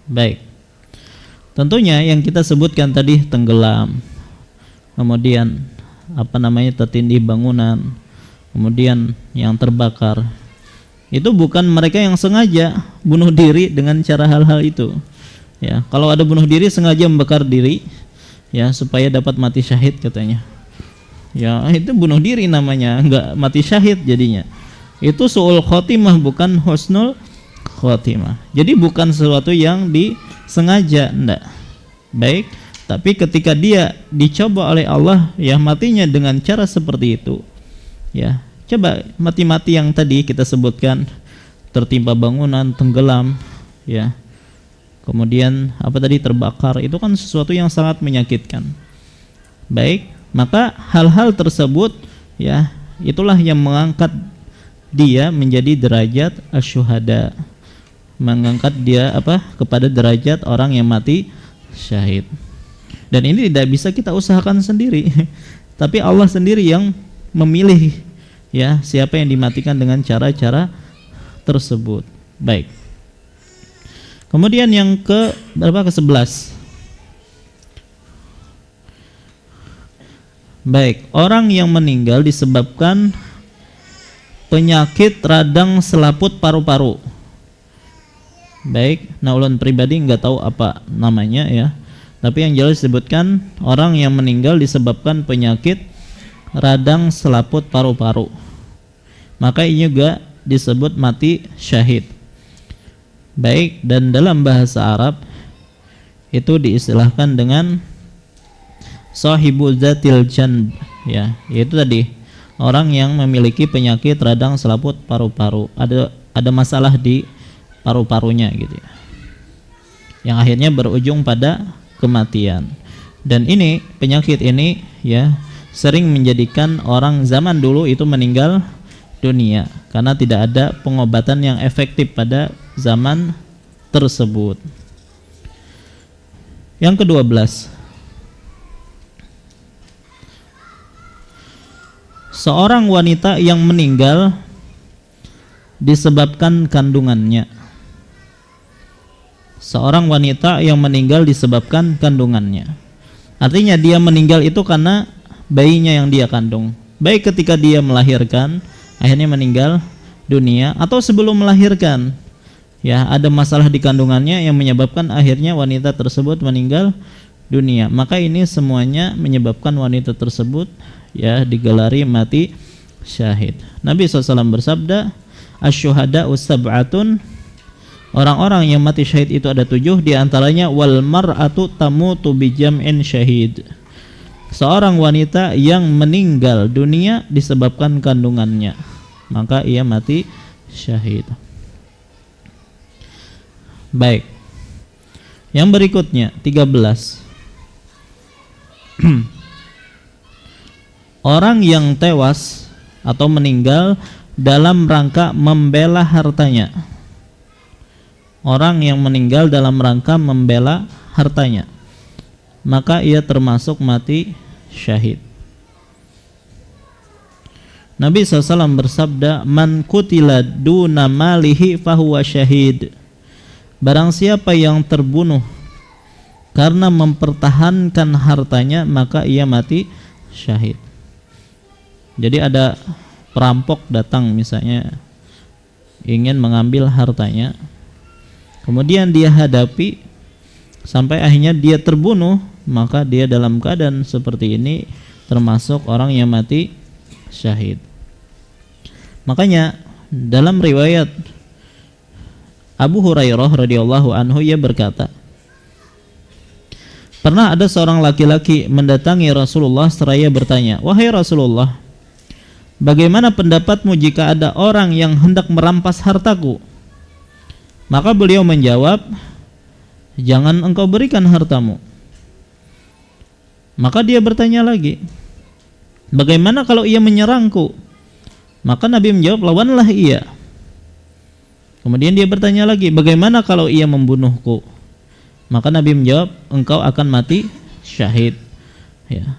Baik. Tentunya yang kita sebutkan tadi tenggelam, kemudian tertindih bangunan, kemudian yang terbakar, itu bukan mereka yang sengaja bunuh diri dengan cara hal-hal itu. Ya, kalau ada bunuh diri sengaja membakar diri, ya supaya dapat mati syahid katanya. Ya, itu bunuh diri namanya, enggak mati syahid jadinya. Itu su'ul khotimah, bukan husnul khotimah. Jadi bukan sesuatu yang disengaja, enggak. Baik, tapi ketika dia dicoba oleh Allah, ya matinya dengan cara seperti itu. Ya, coba mati-mati yang tadi kita sebutkan, tertimpa bangunan, tenggelam, ya. Kemudian terbakar, itu kan sesuatu yang sangat menyakitkan. Baik, maka hal-hal tersebut, ya, itulah yang mengangkat dia menjadi derajat asyuhada, mengangkat dia kepada derajat orang yang mati syahid. Dan ini tidak bisa kita usahakan sendiri, tapi Allah sendiri yang memilih, ya, siapa yang dimatikan dengan cara-cara tersebut. Baik. Kemudian yang ke-11. Baik, orang yang meninggal disebabkan penyakit radang selaput paru-paru. Baik, ulun pribadi nggak tahu apa namanya, ya. Tapi yang jelas disebutkan orang yang meninggal disebabkan penyakit radang selaput paru-paru, maka ini juga disebut mati syahid. Baik, dan dalam bahasa Arab itu diistilahkan dengan sahibu zatil janb, ya, yaitu tadi orang yang memiliki penyakit radang selaput paru-paru, ada masalah di paru-parunya gitu ya, yang akhirnya berujung pada kematian. Dan ini penyakit ini, ya, sering menjadikan orang zaman dulu itu meninggal dunia karena tidak ada pengobatan yang efektif pada zaman tersebut. Yang ke-12, seorang wanita yang meninggal disebabkan kandungannya. Seorang wanita yang meninggal disebabkan kandungannya, artinya dia meninggal itu karena bayinya yang dia kandung. Baik ketika dia melahirkan akhirnya meninggal, dunia atau sebelum melahirkan, ya, ada masalah di kandungannya yang menyebabkan akhirnya wanita tersebut meninggal dunia, maka ini semuanya menyebabkan wanita tersebut, ya, digelari mati syahid. Nabi SAW bersabda, asyuhada'u sab'atun, orang-orang yang mati syahid itu ada 7, diantaranya wal mar'atu tamutu bijam'in syahid, seorang wanita yang meninggal dunia disebabkan kandungannya, maka ia mati syahid. Baik, yang berikutnya 13. Orang yang tewas atau meninggal dalam rangka membela hartanya. Orang yang meninggal dalam rangka membela hartanya, maka ia termasuk mati syahid. Nabi SAW bersabda, man kutila duna malihi fahuwa syahid. Barang siapa yang terbunuh karena mempertahankan hartanya, maka ia mati syahid. Jadi ada perampok datang misalnya ingin mengambil hartanya, kemudian dia hadapi sampai akhirnya dia terbunuh, maka dia dalam keadaan seperti ini termasuk orang yang mati syahid. Makanya dalam riwayat Abu Hurairah radhiyallahu anhu, ia berkata, pernah ada seorang laki-laki mendatangi Rasulullah seraya bertanya, wahai Rasulullah, bagaimana pendapatmu jika ada orang yang hendak merampas hartaku? Maka beliau menjawab, jangan engkau berikan hartamu. Maka dia bertanya lagi, bagaimana kalau ia menyerangku? Maka Nabi menjawab, lawanlah ia. Kemudian dia bertanya lagi, bagaimana kalau ia membunuhku? Maka Nabi menjawab, engkau akan mati syahid. Ya.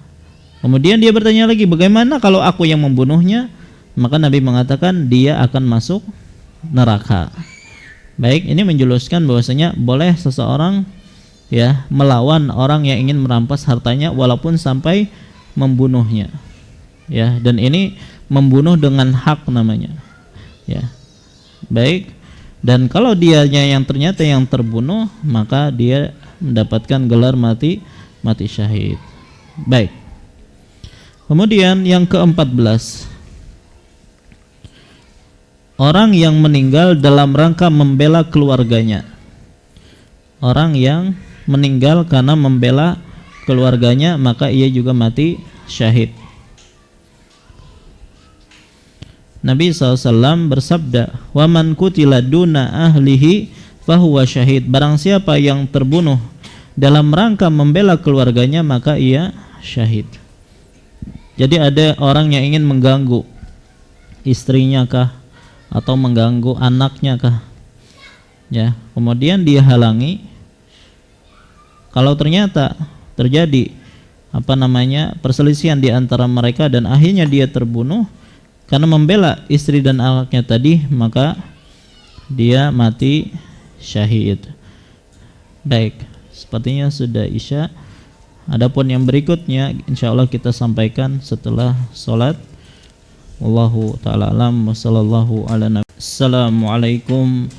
Kemudian dia bertanya lagi, bagaimana kalau aku yang membunuhnya? Maka Nabi mengatakan, dia akan masuk neraka. Baik, ini menjelaskan bahwasanya boleh seseorang, ya, melawan orang yang ingin merampas hartanya walaupun sampai membunuhnya. Ya, dan ini membunuh dengan hak namanya. Ya. Baik. Dan kalau dianya yang ternyata yang terbunuh, maka dia mendapatkan gelar mati syahid. Baik. Kemudian yang ke-14, orang yang meninggal dalam rangka membela keluarganya. Orang yang meninggal karena membela keluarganya, maka ia juga mati syahid. Nabi SAW bersabda, wa man kutila duna ahlihi fahuwa syahid. Barang siapa yang terbunuh dalam rangka membela keluarganya, maka ia syahid. Jadi ada orang yang ingin mengganggu istrinya kah, atau mengganggu anaknya kah, ya, kemudian dia halangi. Kalau ternyata terjadi perselisihan di antara mereka dan akhirnya dia terbunuh karena membela istri dan anaknya tadi, maka dia mati syahid. Baik, sepertinya sudah isya. Adapun yang berikutnya insyaallah kita sampaikan setelah salat. Wallahu ta'ala alam wa sallallahu ala nabi. Assalamualaikum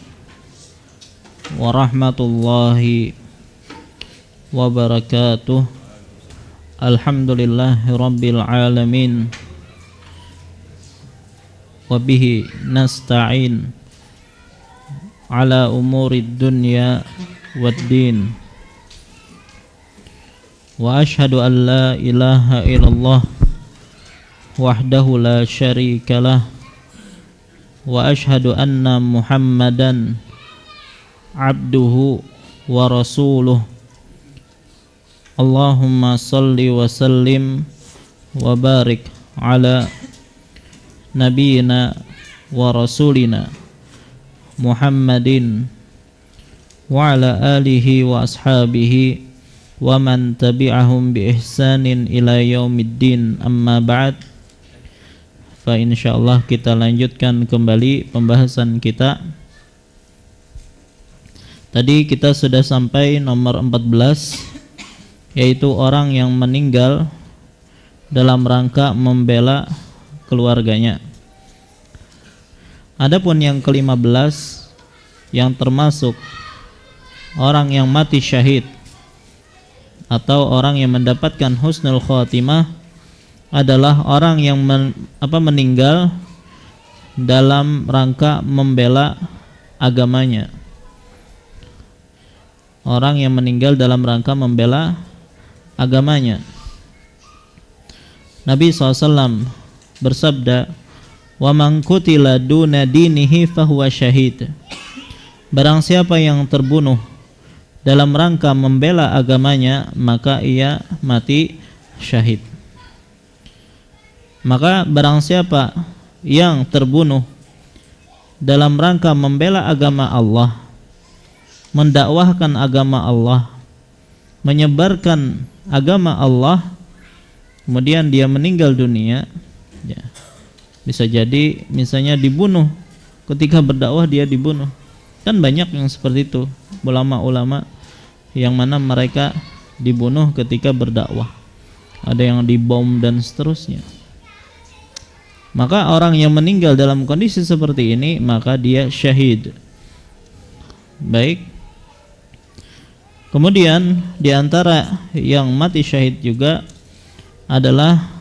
warahmatullahi wabarakatuh. Alhamdulillahi rabbil alamin. Wabihi nasta'in ala umurid dunya waddin. Wa ashhadu an la ilaha illallah wahdahu la syarikalah wa ashhadu anna Muhammadan abduhu wa rasuluh. Allahumma salli wa sallim wa barik ala nabiyina wa rasulina Muhammadin wa ala alihi wa ashabihi wa man tabi'ahum bi ihsanin ila yaumiddin, amma ba'd. Fa insyaallah kita lanjutkan kembali pembahasan kita. Tadi kita sudah sampai nomor 14, yaitu orang yang meninggal dalam rangka membela keluarganya. Adapun yang ke-15 yang termasuk orang yang mati syahid atau orang yang mendapatkan husnul khotimah adalah orang yang meninggal dalam rangka membela agamanya. Orang yang meninggal dalam rangka membela agamanya. Nabi SAW bersabda, "Wa man qutila duna dinihi fahuwa syahid." Barang siapa yang terbunuh dalam rangka membela agamanya, maka ia mati syahid. Maka barang siapa yang terbunuh dalam rangka membela agama Allah, mendakwahkan agama Allah, menyebarkan agama Allah, kemudian dia meninggal dunia, ya, bisa jadi misalnya dibunuh ketika berdakwah, dia dibunuh. Kan banyak yang seperti itu, ulama-ulama yang mana mereka dibunuh ketika berdakwah, ada yang dibom dan seterusnya. Maka orang yang meninggal dalam kondisi seperti ini, maka dia syahid. Baik. Kemudian di antara yang mati syahid juga adalah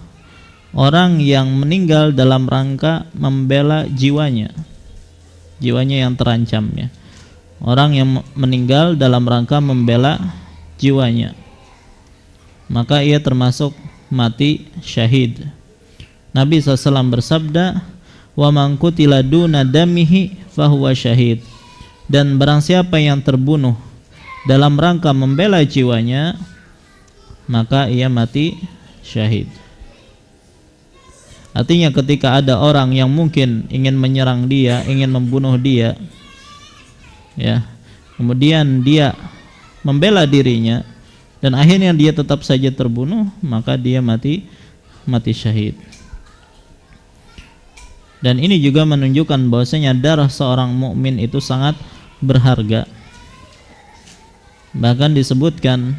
orang yang meninggal dalam rangka membela jiwanya. Jiwanya yang terancam, ya. Orang yang meninggal dalam rangka membela jiwanya, maka ia termasuk mati syahid. Nabi SAW bersabda, "Wa man qutila duna damihi fahuwa syahid." Dan barang siapa yang terbunuh dalam rangka membela jiwanya, maka ia mati syahid. Artinya ketika ada orang yang mungkin ingin menyerang dia, ingin membunuh dia, ya, kemudian dia membela dirinya dan akhirnya dia tetap saja terbunuh, maka dia mati syahid. Dan ini juga menunjukkan bahwasanya darah seorang mukmin itu sangat berharga. Bahkan disebutkan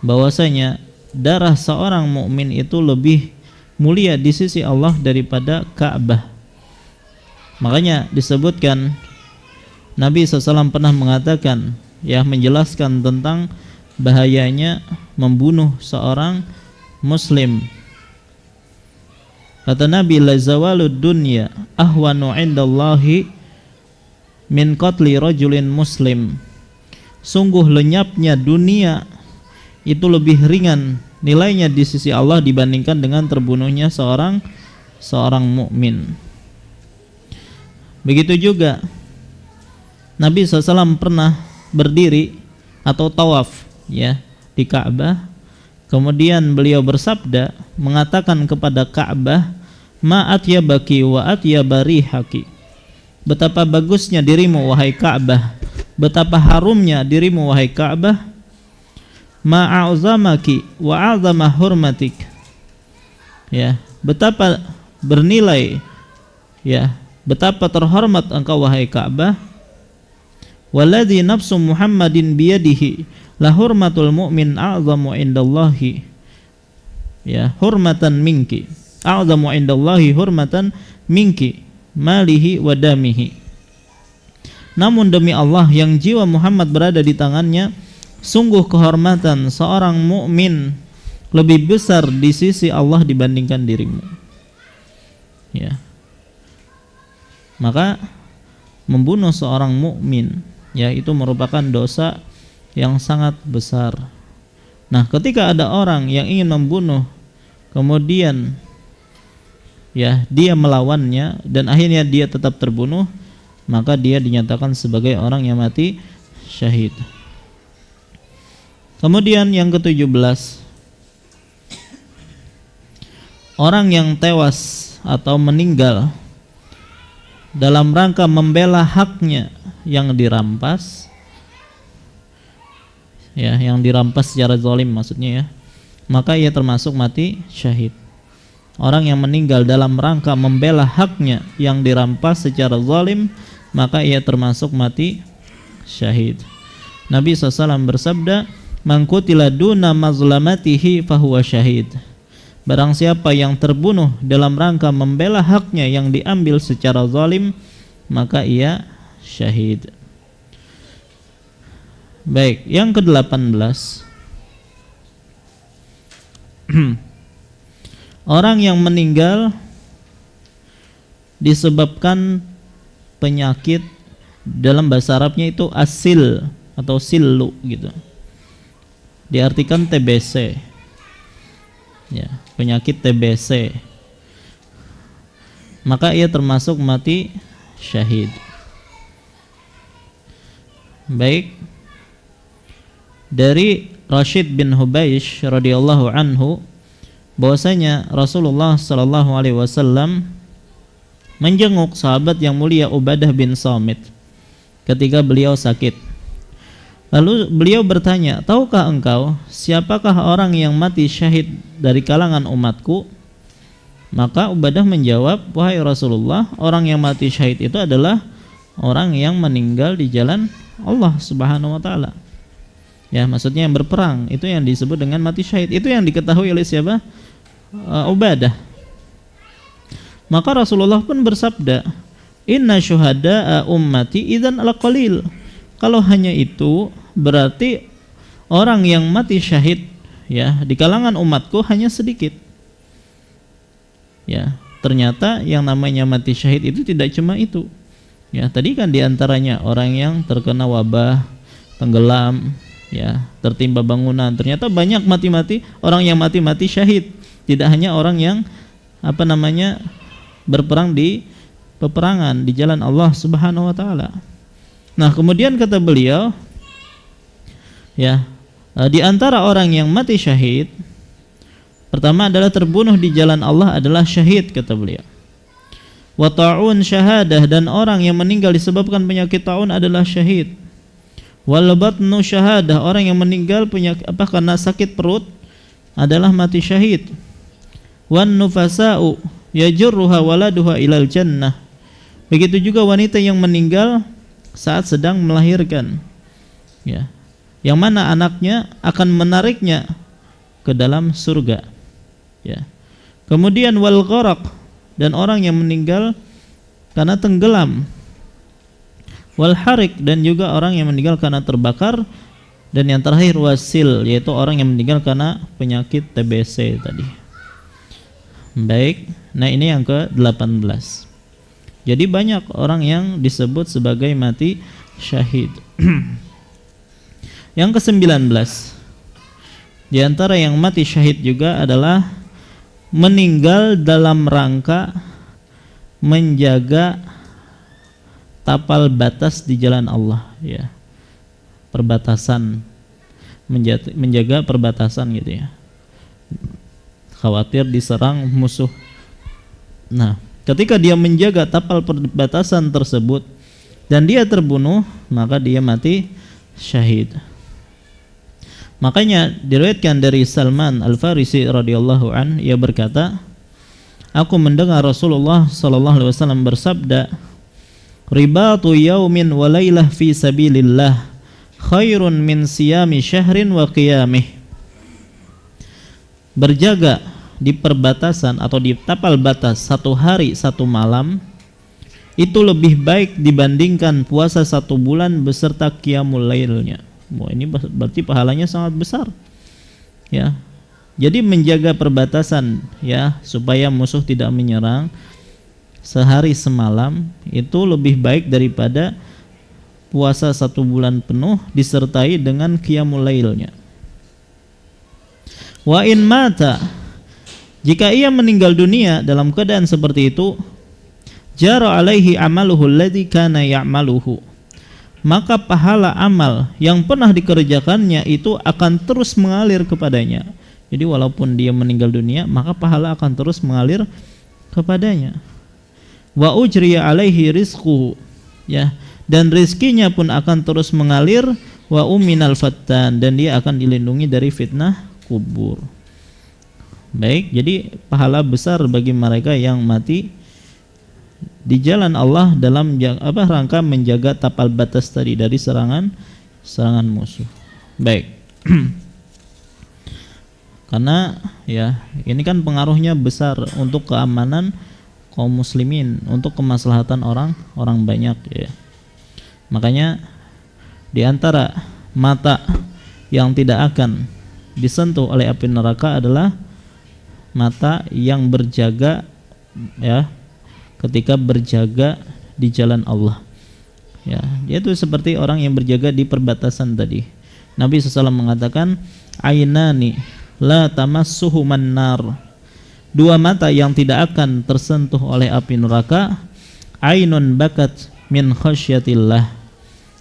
bahwasanya darah seorang mukmin itu lebih mulia di sisi Allah daripada Ka'bah. Makanya disebutkan Nabi SAW pernah mengatakan, ya, menjelaskan tentang bahayanya membunuh seorang muslim. Kata Nabi, "La zawalud dunya ahwanu 'indallahi min qatli rajulin muslim." Sungguh lenyapnya dunia itu lebih ringan nilainya di sisi Allah dibandingkan dengan terbunuhnya seorang mukmin. Begitu juga Nabi SAW pernah berdiri atau tawaf, ya, di Ka'bah. Kemudian beliau bersabda, mengatakan kepada Ka'bah, "Ma atyabaki wa atyabarihaki." Betapa bagusnya dirimu wahai Ka'bah, betapa harumnya dirimu wahai Ka'bah. "Ma a'zamaki wa a'zama hurmatik." Ya, betapa bernilai, ya, betapa terhormat engkau wahai Ka'bah. "Walladzi nafsu Muhammadin biyadihi la hurmatul mu'min a'zamu indallahi." Ya, hurmatan minki, a'zamu indallahi hurmatan minki malihi wa damihi. Namun demi Allah yang jiwa Muhammad berada di tangannya, sungguh kehormatan seorang mukmin lebih besar di sisi Allah dibandingkan dirimu. Ya. Maka membunuh seorang mukmin, ya, itu merupakan dosa yang sangat besar. Nah, ketika ada orang yang ingin membunuh, kemudian, ya, dia melawannya dan akhirnya dia tetap terbunuh, maka dia dinyatakan sebagai orang yang mati syahid. Kemudian yang ke-17, orang yang tewas atau meninggal dalam rangka membela haknya yang dirampas, ya, yang dirampas secara zalim maksudnya, ya, maka ia termasuk mati syahid. Orang yang meninggal dalam rangka membela haknya yang dirampas secara zalim, maka ia termasuk mati syahid. Nabi SAW bersabda, "Man qutila duna mazlamatihi fahuwa syahid." barang siapa yang terbunuh dalam rangka membela haknya yang diambil secara zalim, maka ia syahid. Baik, yang ke-18. Orang yang meninggal disebabkan penyakit, dalam bahasa Arabnya itu asil atau silu gitu. Diartikan TBC. Ya, penyakit TBC. Maka ia termasuk mati syahid. Baik. Dari Rashid bin Hubaish radhiyallahu anhu bahwasanya Rasulullah sallallahu alaihi wasallam menjenguk sahabat yang mulia Ubadah bin Samit ketika beliau sakit. Lalu beliau bertanya, "Tahukah engkau siapakah orang yang mati syahid dari kalangan umatku?" Maka Ubadah menjawab, "Wahai Rasulullah, orang yang mati syahid itu adalah orang yang meninggal di jalan Allah Subhanahu wa taala." Ya, maksudnya yang berperang, itu yang disebut dengan mati syahid. Itu yang diketahui oleh siapa? Ubadah. Maka Rasulullah pun bersabda, "Inna syuhada'a ummati idzan al-qalil." Kalau hanya itu, berarti orang yang mati syahid ya di kalangan umatku hanya sedikit. Ya, ternyata yang namanya mati syahid itu tidak cuma itu. Ya, tadi kan diantaranya orang yang terkena wabah, tenggelam, ya, tertimpa bangunan. Ternyata banyak mati-mati, orang yang mati-mati syahid. Tidak hanya orang yang berperang di peperangan di jalan Allah Subhanahu wa taala. Nah, kemudian kata beliau, ya, di antara orang yang mati syahid, pertama adalah terbunuh di jalan Allah adalah syahid, kata beliau. Wa ta'un syahadah, dan orang yang meninggal disebabkan penyakit ta'un adalah syahid. Wal batnu syahadah, orang yang meninggal karena sakit perut adalah mati syahid. Wan nufasa'u yajurruha waladuha ilal jannah. Begitu juga wanita yang meninggal saat sedang melahirkan, ya, yang mana anaknya akan menariknya ke dalam surga, ya. Kemudian wal gharaq, dan orang yang meninggal karena tenggelam. Wal harik, dan juga orang yang meninggal karena terbakar. Dan yang terakhir wasil, yaitu orang yang meninggal karena penyakit TBC tadi. Baik, nah ini yang ke-18. Jadi banyak orang yang disebut sebagai mati syahid. Yang ke-19, di antara yang mati syahid juga adalah meninggal dalam rangka menjaga tapal batas di jalan Allah, ya. Perbatasan, menjaga perbatasan gitu ya. Khawatir diserang musuh. Nah, ketika dia menjaga tapal perbatasan tersebut dan dia terbunuh, maka dia mati syahid. Makanya diriwayatkan dari Salman Al-Farisi radhiyallahu an, ia berkata, "Aku mendengar Rasulullah sallallahu alaihi wasallam bersabda, ribatu yaumin wa lailah fi sabilillah khairun min siyami syahrin wa qiyamih." Berjaga di perbatasan atau di tapal batas 1 hari 1 malam itu lebih baik dibandingkan puasa 1 bulan beserta qiyamul lailnya. Wah, ini berarti pahalanya sangat besar, ya. Jadi menjaga perbatasan, ya, supaya musuh tidak menyerang sehari semalam itu lebih baik daripada puasa 1 bulan penuh disertai dengan qiyamul lailnya. Wa in mata, jika ia meninggal dunia dalam keadaan seperti itu, jara alaihi amaluhu alladhi kana ya'maluhu, maka pahala amal yang pernah dikerjakannya itu akan terus mengalir kepadanya. Jadi walaupun dia meninggal dunia, maka pahala akan terus mengalir kepadanya. Wa ujriya alaihi rizquhu, ya, dan rizkinya pun akan terus mengalir. Wa uminal fattan, dan dia akan dilindungi dari fitnah kubur. Baik, jadi pahala besar bagi mereka yang mati di jalan Allah dalam rangka menjaga tapal batas tadi dari serangan musuh. Baik. Karena ya ini kan pengaruhnya besar untuk keamanan kaum muslimin, untuk kemaslahatan orang banyak ya. Makanya di antara mata yang tidak akan disentuh oleh api neraka adalah mata yang berjaga ya, ketika berjaga di jalan Allah. Ya, dia itu seperti orang yang berjaga di perbatasan tadi. Nabi SAW mengatakan, ainani la tamassuhuman nar. Dua mata yang tidak akan tersentuh oleh api neraka, ainun bakat min khasyatillah,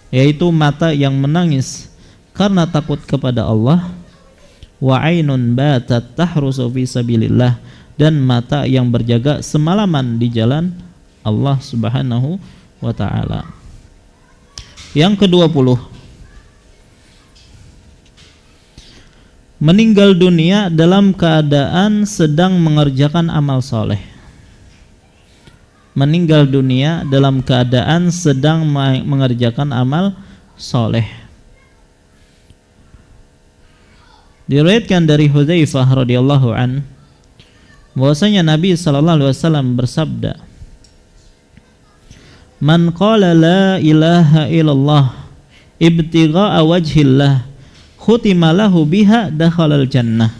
yaitu mata yang menangis karena takut kepada Allah, wa ainun batat tahrusu fi sabilillah, dan mata yang berjaga semalaman di jalan Allah Subhanahu wa taala. Yang ke-20, meninggal dunia dalam keadaan sedang mengerjakan amal soleh. Meninggal dunia dalam keadaan sedang mengerjakan amal soleh. Diriwayatkan dari Hudzaifah radhiyallahu an bahwasanya Nabi sallallahu alaihi wasallam bersabda, "Man qala la ilaha illallah ibtigha'a wajhillah khutima lahu biha dakhalal jannah."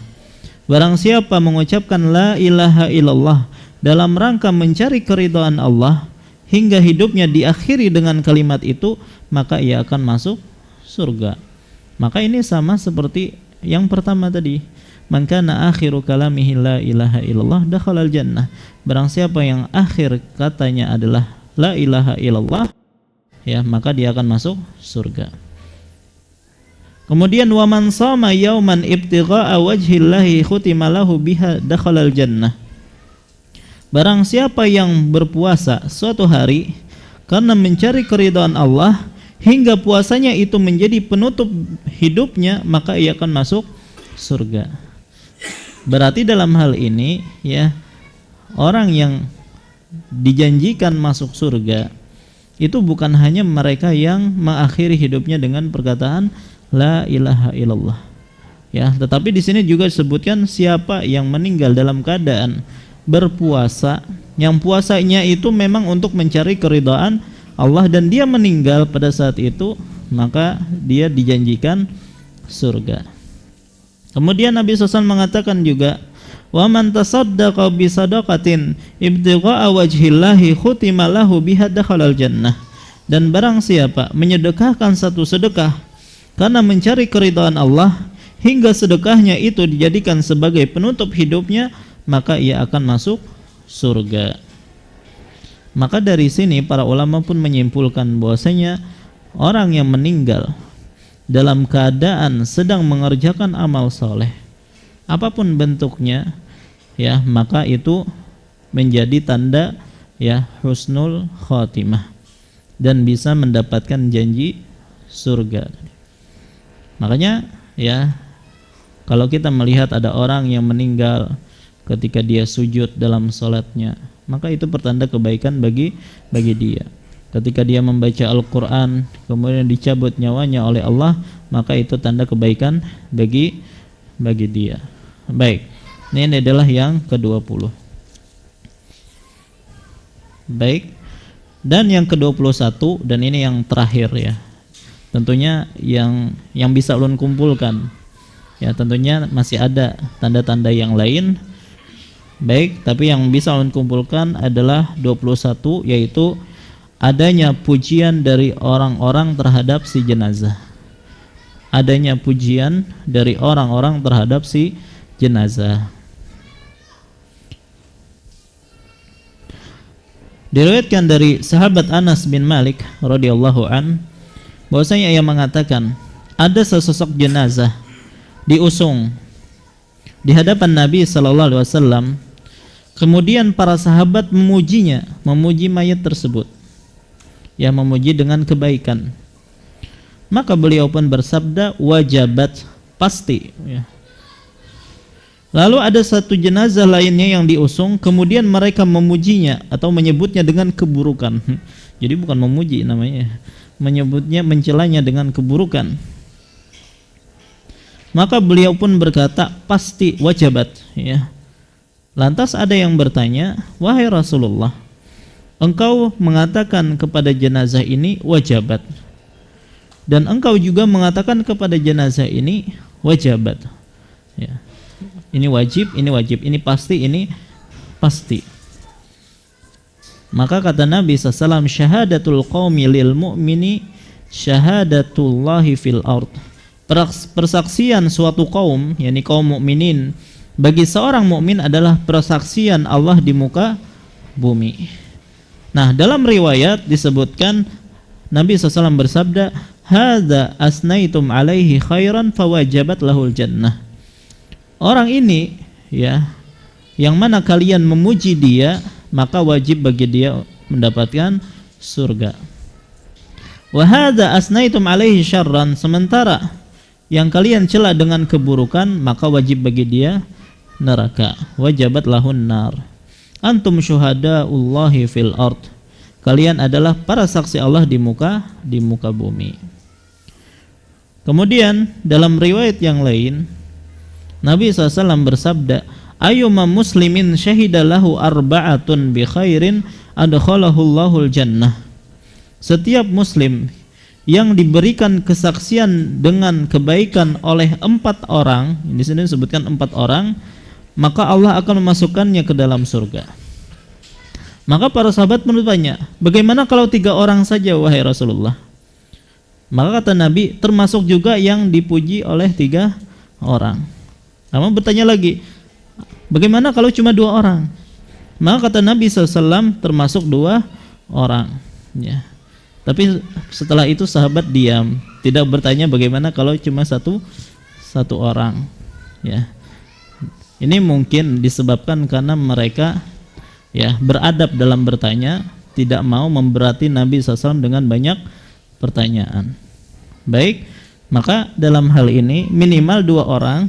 Barang siapa mengucapkan la ilaha illallah dalam rangka mencari keridhaan Allah hingga hidupnya diakhiri dengan kalimat itu, maka ia akan masuk surga. Maka ini sama seperti yang pertama tadi, man kana akhiru kalamihi la ilaha illallah dakhalal jannah. Barang siapa yang akhir katanya adalah la ilaha illallah, ya, maka dia akan masuk surga. Kemudian wa man shama yauman ibtigha'a wajhillahi khutima lahu biha dakhalal jannah. Barang siapa yang berpuasa suatu hari karena mencari keridhaan Allah hingga puasanya itu menjadi penutup hidupnya, maka ia akan masuk surga. Berarti dalam hal ini ya, orang yang dijanjikan masuk surga itu bukan hanya mereka yang mengakhiri hidupnya dengan perkataan la ilaha illallah ya, tetapi di sini juga disebutkan siapa yang meninggal dalam keadaan berpuasa, yang puasanya itu memang untuk mencari keridhaan Allah dan dia meninggal pada saat itu, maka dia dijanjikan surga. Kemudian Nabi SAW mengatakan juga, wa man tasaddaqa bi sadaqatin ibtigha'a wajhillahi khutima lahu biha dakhalal jannah. Dan barang siapa menyedekahkan satu sedekah karena mencari keridhaan Allah hingga sedekahnya itu dijadikan sebagai penutup hidupnya, maka ia akan masuk surga. Maka dari sini para ulama pun menyimpulkan bahwasanya orang yang meninggal dalam keadaan sedang mengerjakan amal soleh, apapun bentuknya, ya, maka itu menjadi tanda ya husnul khotimah dan bisa mendapatkan janji surga. Makanya ya, kalau kita melihat ada orang yang meninggal ketika dia sujud dalam sholatnya, maka itu pertanda kebaikan bagi dia. Ketika dia membaca Al-Quran kemudian dicabut nyawanya oleh Allah, maka itu tanda kebaikan bagi dia. Baik, ini adalah yang ke-20. Baik, dan yang ke-21, dan ini yang terakhir ya, tentunya yang bisa ulun kumpulkan ya, tentunya masih ada tanda-tanda yang lain. Baik, tapi yang bisa ulun kumpulkan adalah 21, yaitu adanya pujian dari orang-orang terhadap si jenazah. Adanya pujian dari orang-orang terhadap si jenazah. Diriwayatkan dari sahabat Anas bin Malik radhiyallahu an bahwasanya ia mengatakan, ada sesosok jenazah diusung di hadapan Nabi sallallahu alaihi wasallam. Kemudian para sahabat memujinya, memuji mayat tersebut, ya, memuji dengan kebaikan. Maka beliau pun bersabda, wajabat, pasti ya. Lalu ada satu jenazah lainnya yang diusung, kemudian mereka memujinya atau menyebutnya dengan keburukan. Jadi bukan memuji namanya, menyebutnya, mencelanya dengan keburukan. Maka beliau pun berkata, pasti wajabat, ya. Lantas ada yang bertanya, wahai Rasulullah, engkau mengatakan kepada jenazah ini wajabat, dan engkau juga mengatakan kepada jenazah ini wajabat, ya. Ini wajib, ini pasti, ini pasti. Maka kata Nabi SAW, syahadatul qaumi lil mu'mini syahadatullahi fil ard. Persaksian suatu kaum, yakni kaum mukminin, bagi seorang mukmin adalah persaksian Allah di muka bumi. Nah, dalam riwayat disebutkan Nabi SAW bersabda, hadza asnaitum alaihi khairan fawajabat lahul jannah. Orang ini, ya, yang mana kalian memuji dia, maka wajib bagi dia mendapatkan surga. Wa hadza asnaitum alaihi syarran, sementara yang kalian cela dengan keburukan, maka wajib bagi dia neraka. Wajabat lahun nar. Antum syuhadaullahi fil ard. Kalian adalah para saksi Allah di muka bumi. Kemudian dalam riwayat yang lain, Nabi SAW bersabda, ayyuma muslimin syahida lahu arba'atun bi khairin adkhalahu Allahul jannah. Setiap muslim yang diberikan kesaksian dengan kebaikan oleh 4 orang, di sini disebutkan 4 orang, maka Allah akan memasukkannya ke dalam surga. Maka para sahabat bertanya, bagaimana kalau 3 orang saja wahai Rasulullah? Maka kata Nabi, termasuk juga yang dipuji oleh 3 orang. Namun bertanya lagi, bagaimana kalau cuma 2 orang? Maka kata Nabi SAW, termasuk 2 orang, ya. Tapi setelah itu sahabat diam, tidak bertanya bagaimana kalau cuma satu orang, ya. Ini mungkin disebabkan karena mereka, ya, beradab dalam bertanya, tidak mau memberati Nabi SAW dengan banyak pertanyaan. Baik, maka dalam hal ini minimal 2 orang,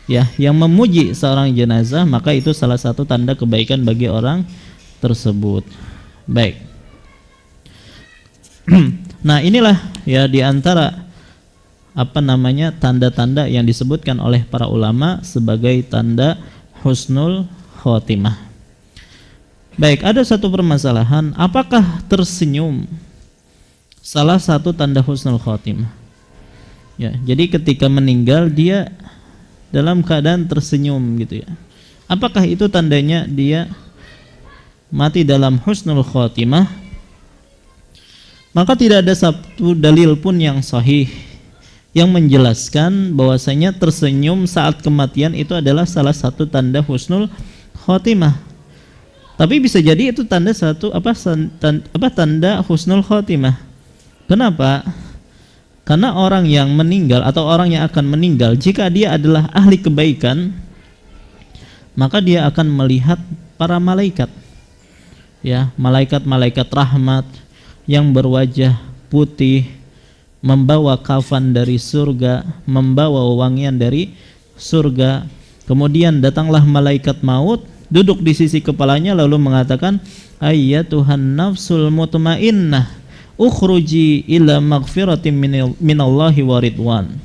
ya, yang memuji seorang jenazah, maka itu salah satu tanda kebaikan bagi orang tersebut. Baik. Nah, inilah, ya, diantara tanda-tanda yang disebutkan oleh para ulama sebagai tanda husnul khotimah. Baik, ada satu permasalahan, apakah tersenyum salah satu tanda husnul khotimah? Ya, jadi ketika meninggal dia dalam keadaan tersenyum gitu, ya. Apakah itu tandanya dia mati dalam husnul khotimah? Maka tidak ada satu dalil pun yang sahih yang menjelaskan bahwasanya tersenyum saat kematian itu adalah salah satu tanda husnul khotimah. Tapi bisa jadi itu tanda husnul khotimah. Kenapa? Karena orang yang meninggal atau orang yang akan meninggal, jika dia adalah ahli kebaikan, maka dia akan melihat para malaikat, ya, malaikat-malaikat rahmat yang berwajah putih, membawa kafan dari surga, membawa wangian dari surga. Kemudian datanglah malaikat maut, duduk di sisi kepalanya lalu mengatakan, ayyatuhan nafsul mutmainnah ukhruji ila maghfiratin minallahi wa ridwan.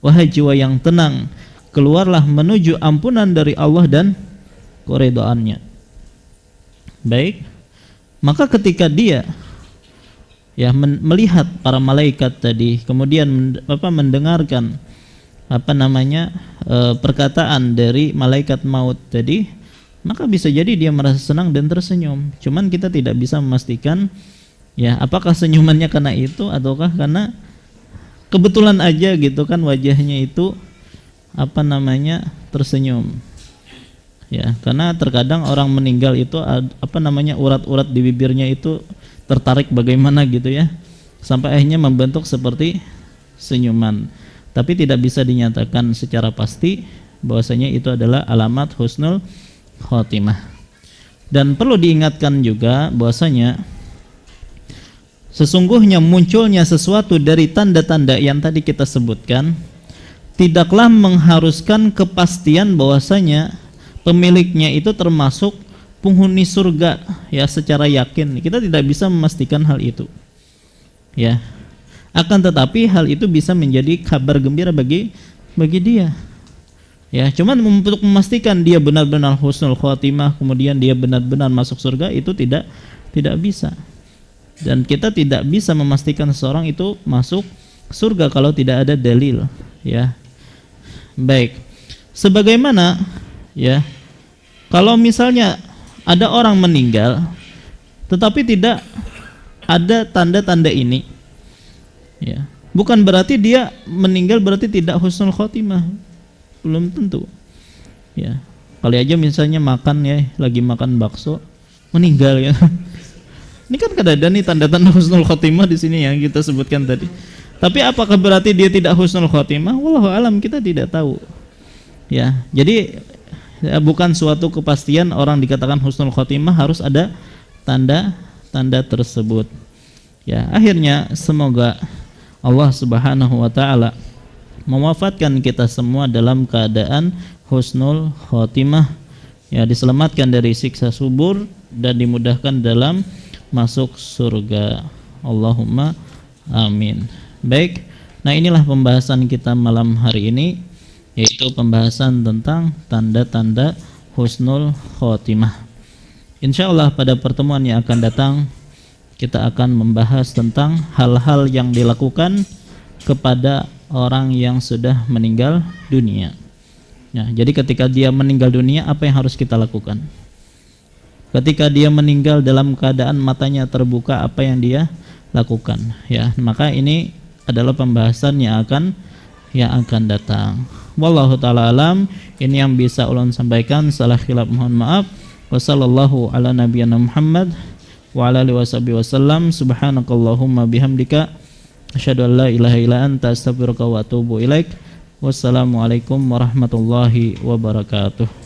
Wahai jiwa yang tenang, keluarlah menuju ampunan dari Allah dan keridhaannya. Baik, maka ketika dia, ya, melihat para malaikat tadi, kemudian mendengarkan perkataan dari malaikat maut tadi, maka bisa jadi dia merasa senang dan tersenyum. Cuman kita tidak bisa memastikan, ya, apakah senyumannya karena itu ataukah karena kebetulan aja gitu kan wajahnya itu tersenyum. Ya, karena terkadang orang meninggal itu urat-urat di bibirnya itu tertarik bagaimana gitu, ya, sampai akhirnya membentuk seperti senyuman. Tapi tidak bisa dinyatakan secara pasti bahwasanya itu adalah alamat husnul khotimah. Dan perlu diingatkan juga bahwasanya sesungguhnya munculnya sesuatu dari tanda-tanda yang tadi kita sebutkan tidaklah mengharuskan kepastian bahwasanya pemiliknya itu termasuk penghuni surga, ya, secara yakin. Kita tidak bisa memastikan hal itu, ya. Akan tetapi hal itu bisa menjadi kabar gembira bagi bagi dia. Ya, cuman untuk memastikan dia benar-benar husnul khotimah, kemudian dia benar-benar masuk surga, itu tidak bisa. Dan kita tidak bisa memastikan seseorang itu masuk surga kalau tidak ada dalil, ya. Baik. Sebagaimana, ya, kalau misalnya ada orang meninggal tetapi tidak ada tanda-tanda ini, ya, bukan berarti dia meninggal berarti tidak husnul khotimah. Belum tentu, ya. Kali aja misalnya makan, ya, lagi makan bakso meninggal, ya. Ini kan ada nih tanda-tanda husnul khotimah di sini yang kita sebutkan tadi. Tapi apakah berarti dia tidak husnul khotimah? Wallahu alam, kita tidak tahu. Ya, jadi ya, bukan suatu kepastian orang dikatakan husnul khotimah harus ada tanda-tanda tersebut. Ya, akhirnya semoga Allah Subhanahu wa taala mewafatkan kita semua dalam keadaan husnul khotimah, ya, diselamatkan dari siksa kubur dan dimudahkan dalam masuk surga. Allahumma amin. Baik, nah inilah pembahasan kita malam hari ini, yaitu pembahasan tentang tanda-tanda husnul khotimah. Insyaallah pada pertemuan yang akan datang kita akan membahas tentang hal-hal yang dilakukan kepada orang yang sudah meninggal dunia. Ya, jadi ketika dia meninggal dunia, apa yang harus kita lakukan? Ketika dia meninggal dalam keadaan matanya terbuka, apa yang dia lakukan? Ya, maka ini adalah pembahasan yang akan datang. Wallahu taala alam. Ini yang bisa ulun sampaikan, salah khilaf mohon maaf. Wassallallahu ala nabiyyina Muhammad wa ala alihi wasallam. Subhanakallahumma bihamdika asyhadu an la ilaha illa anta astaghfiruka wa atubu ilaik. Wassalamualaikum warahmatullahi wabarakatuh.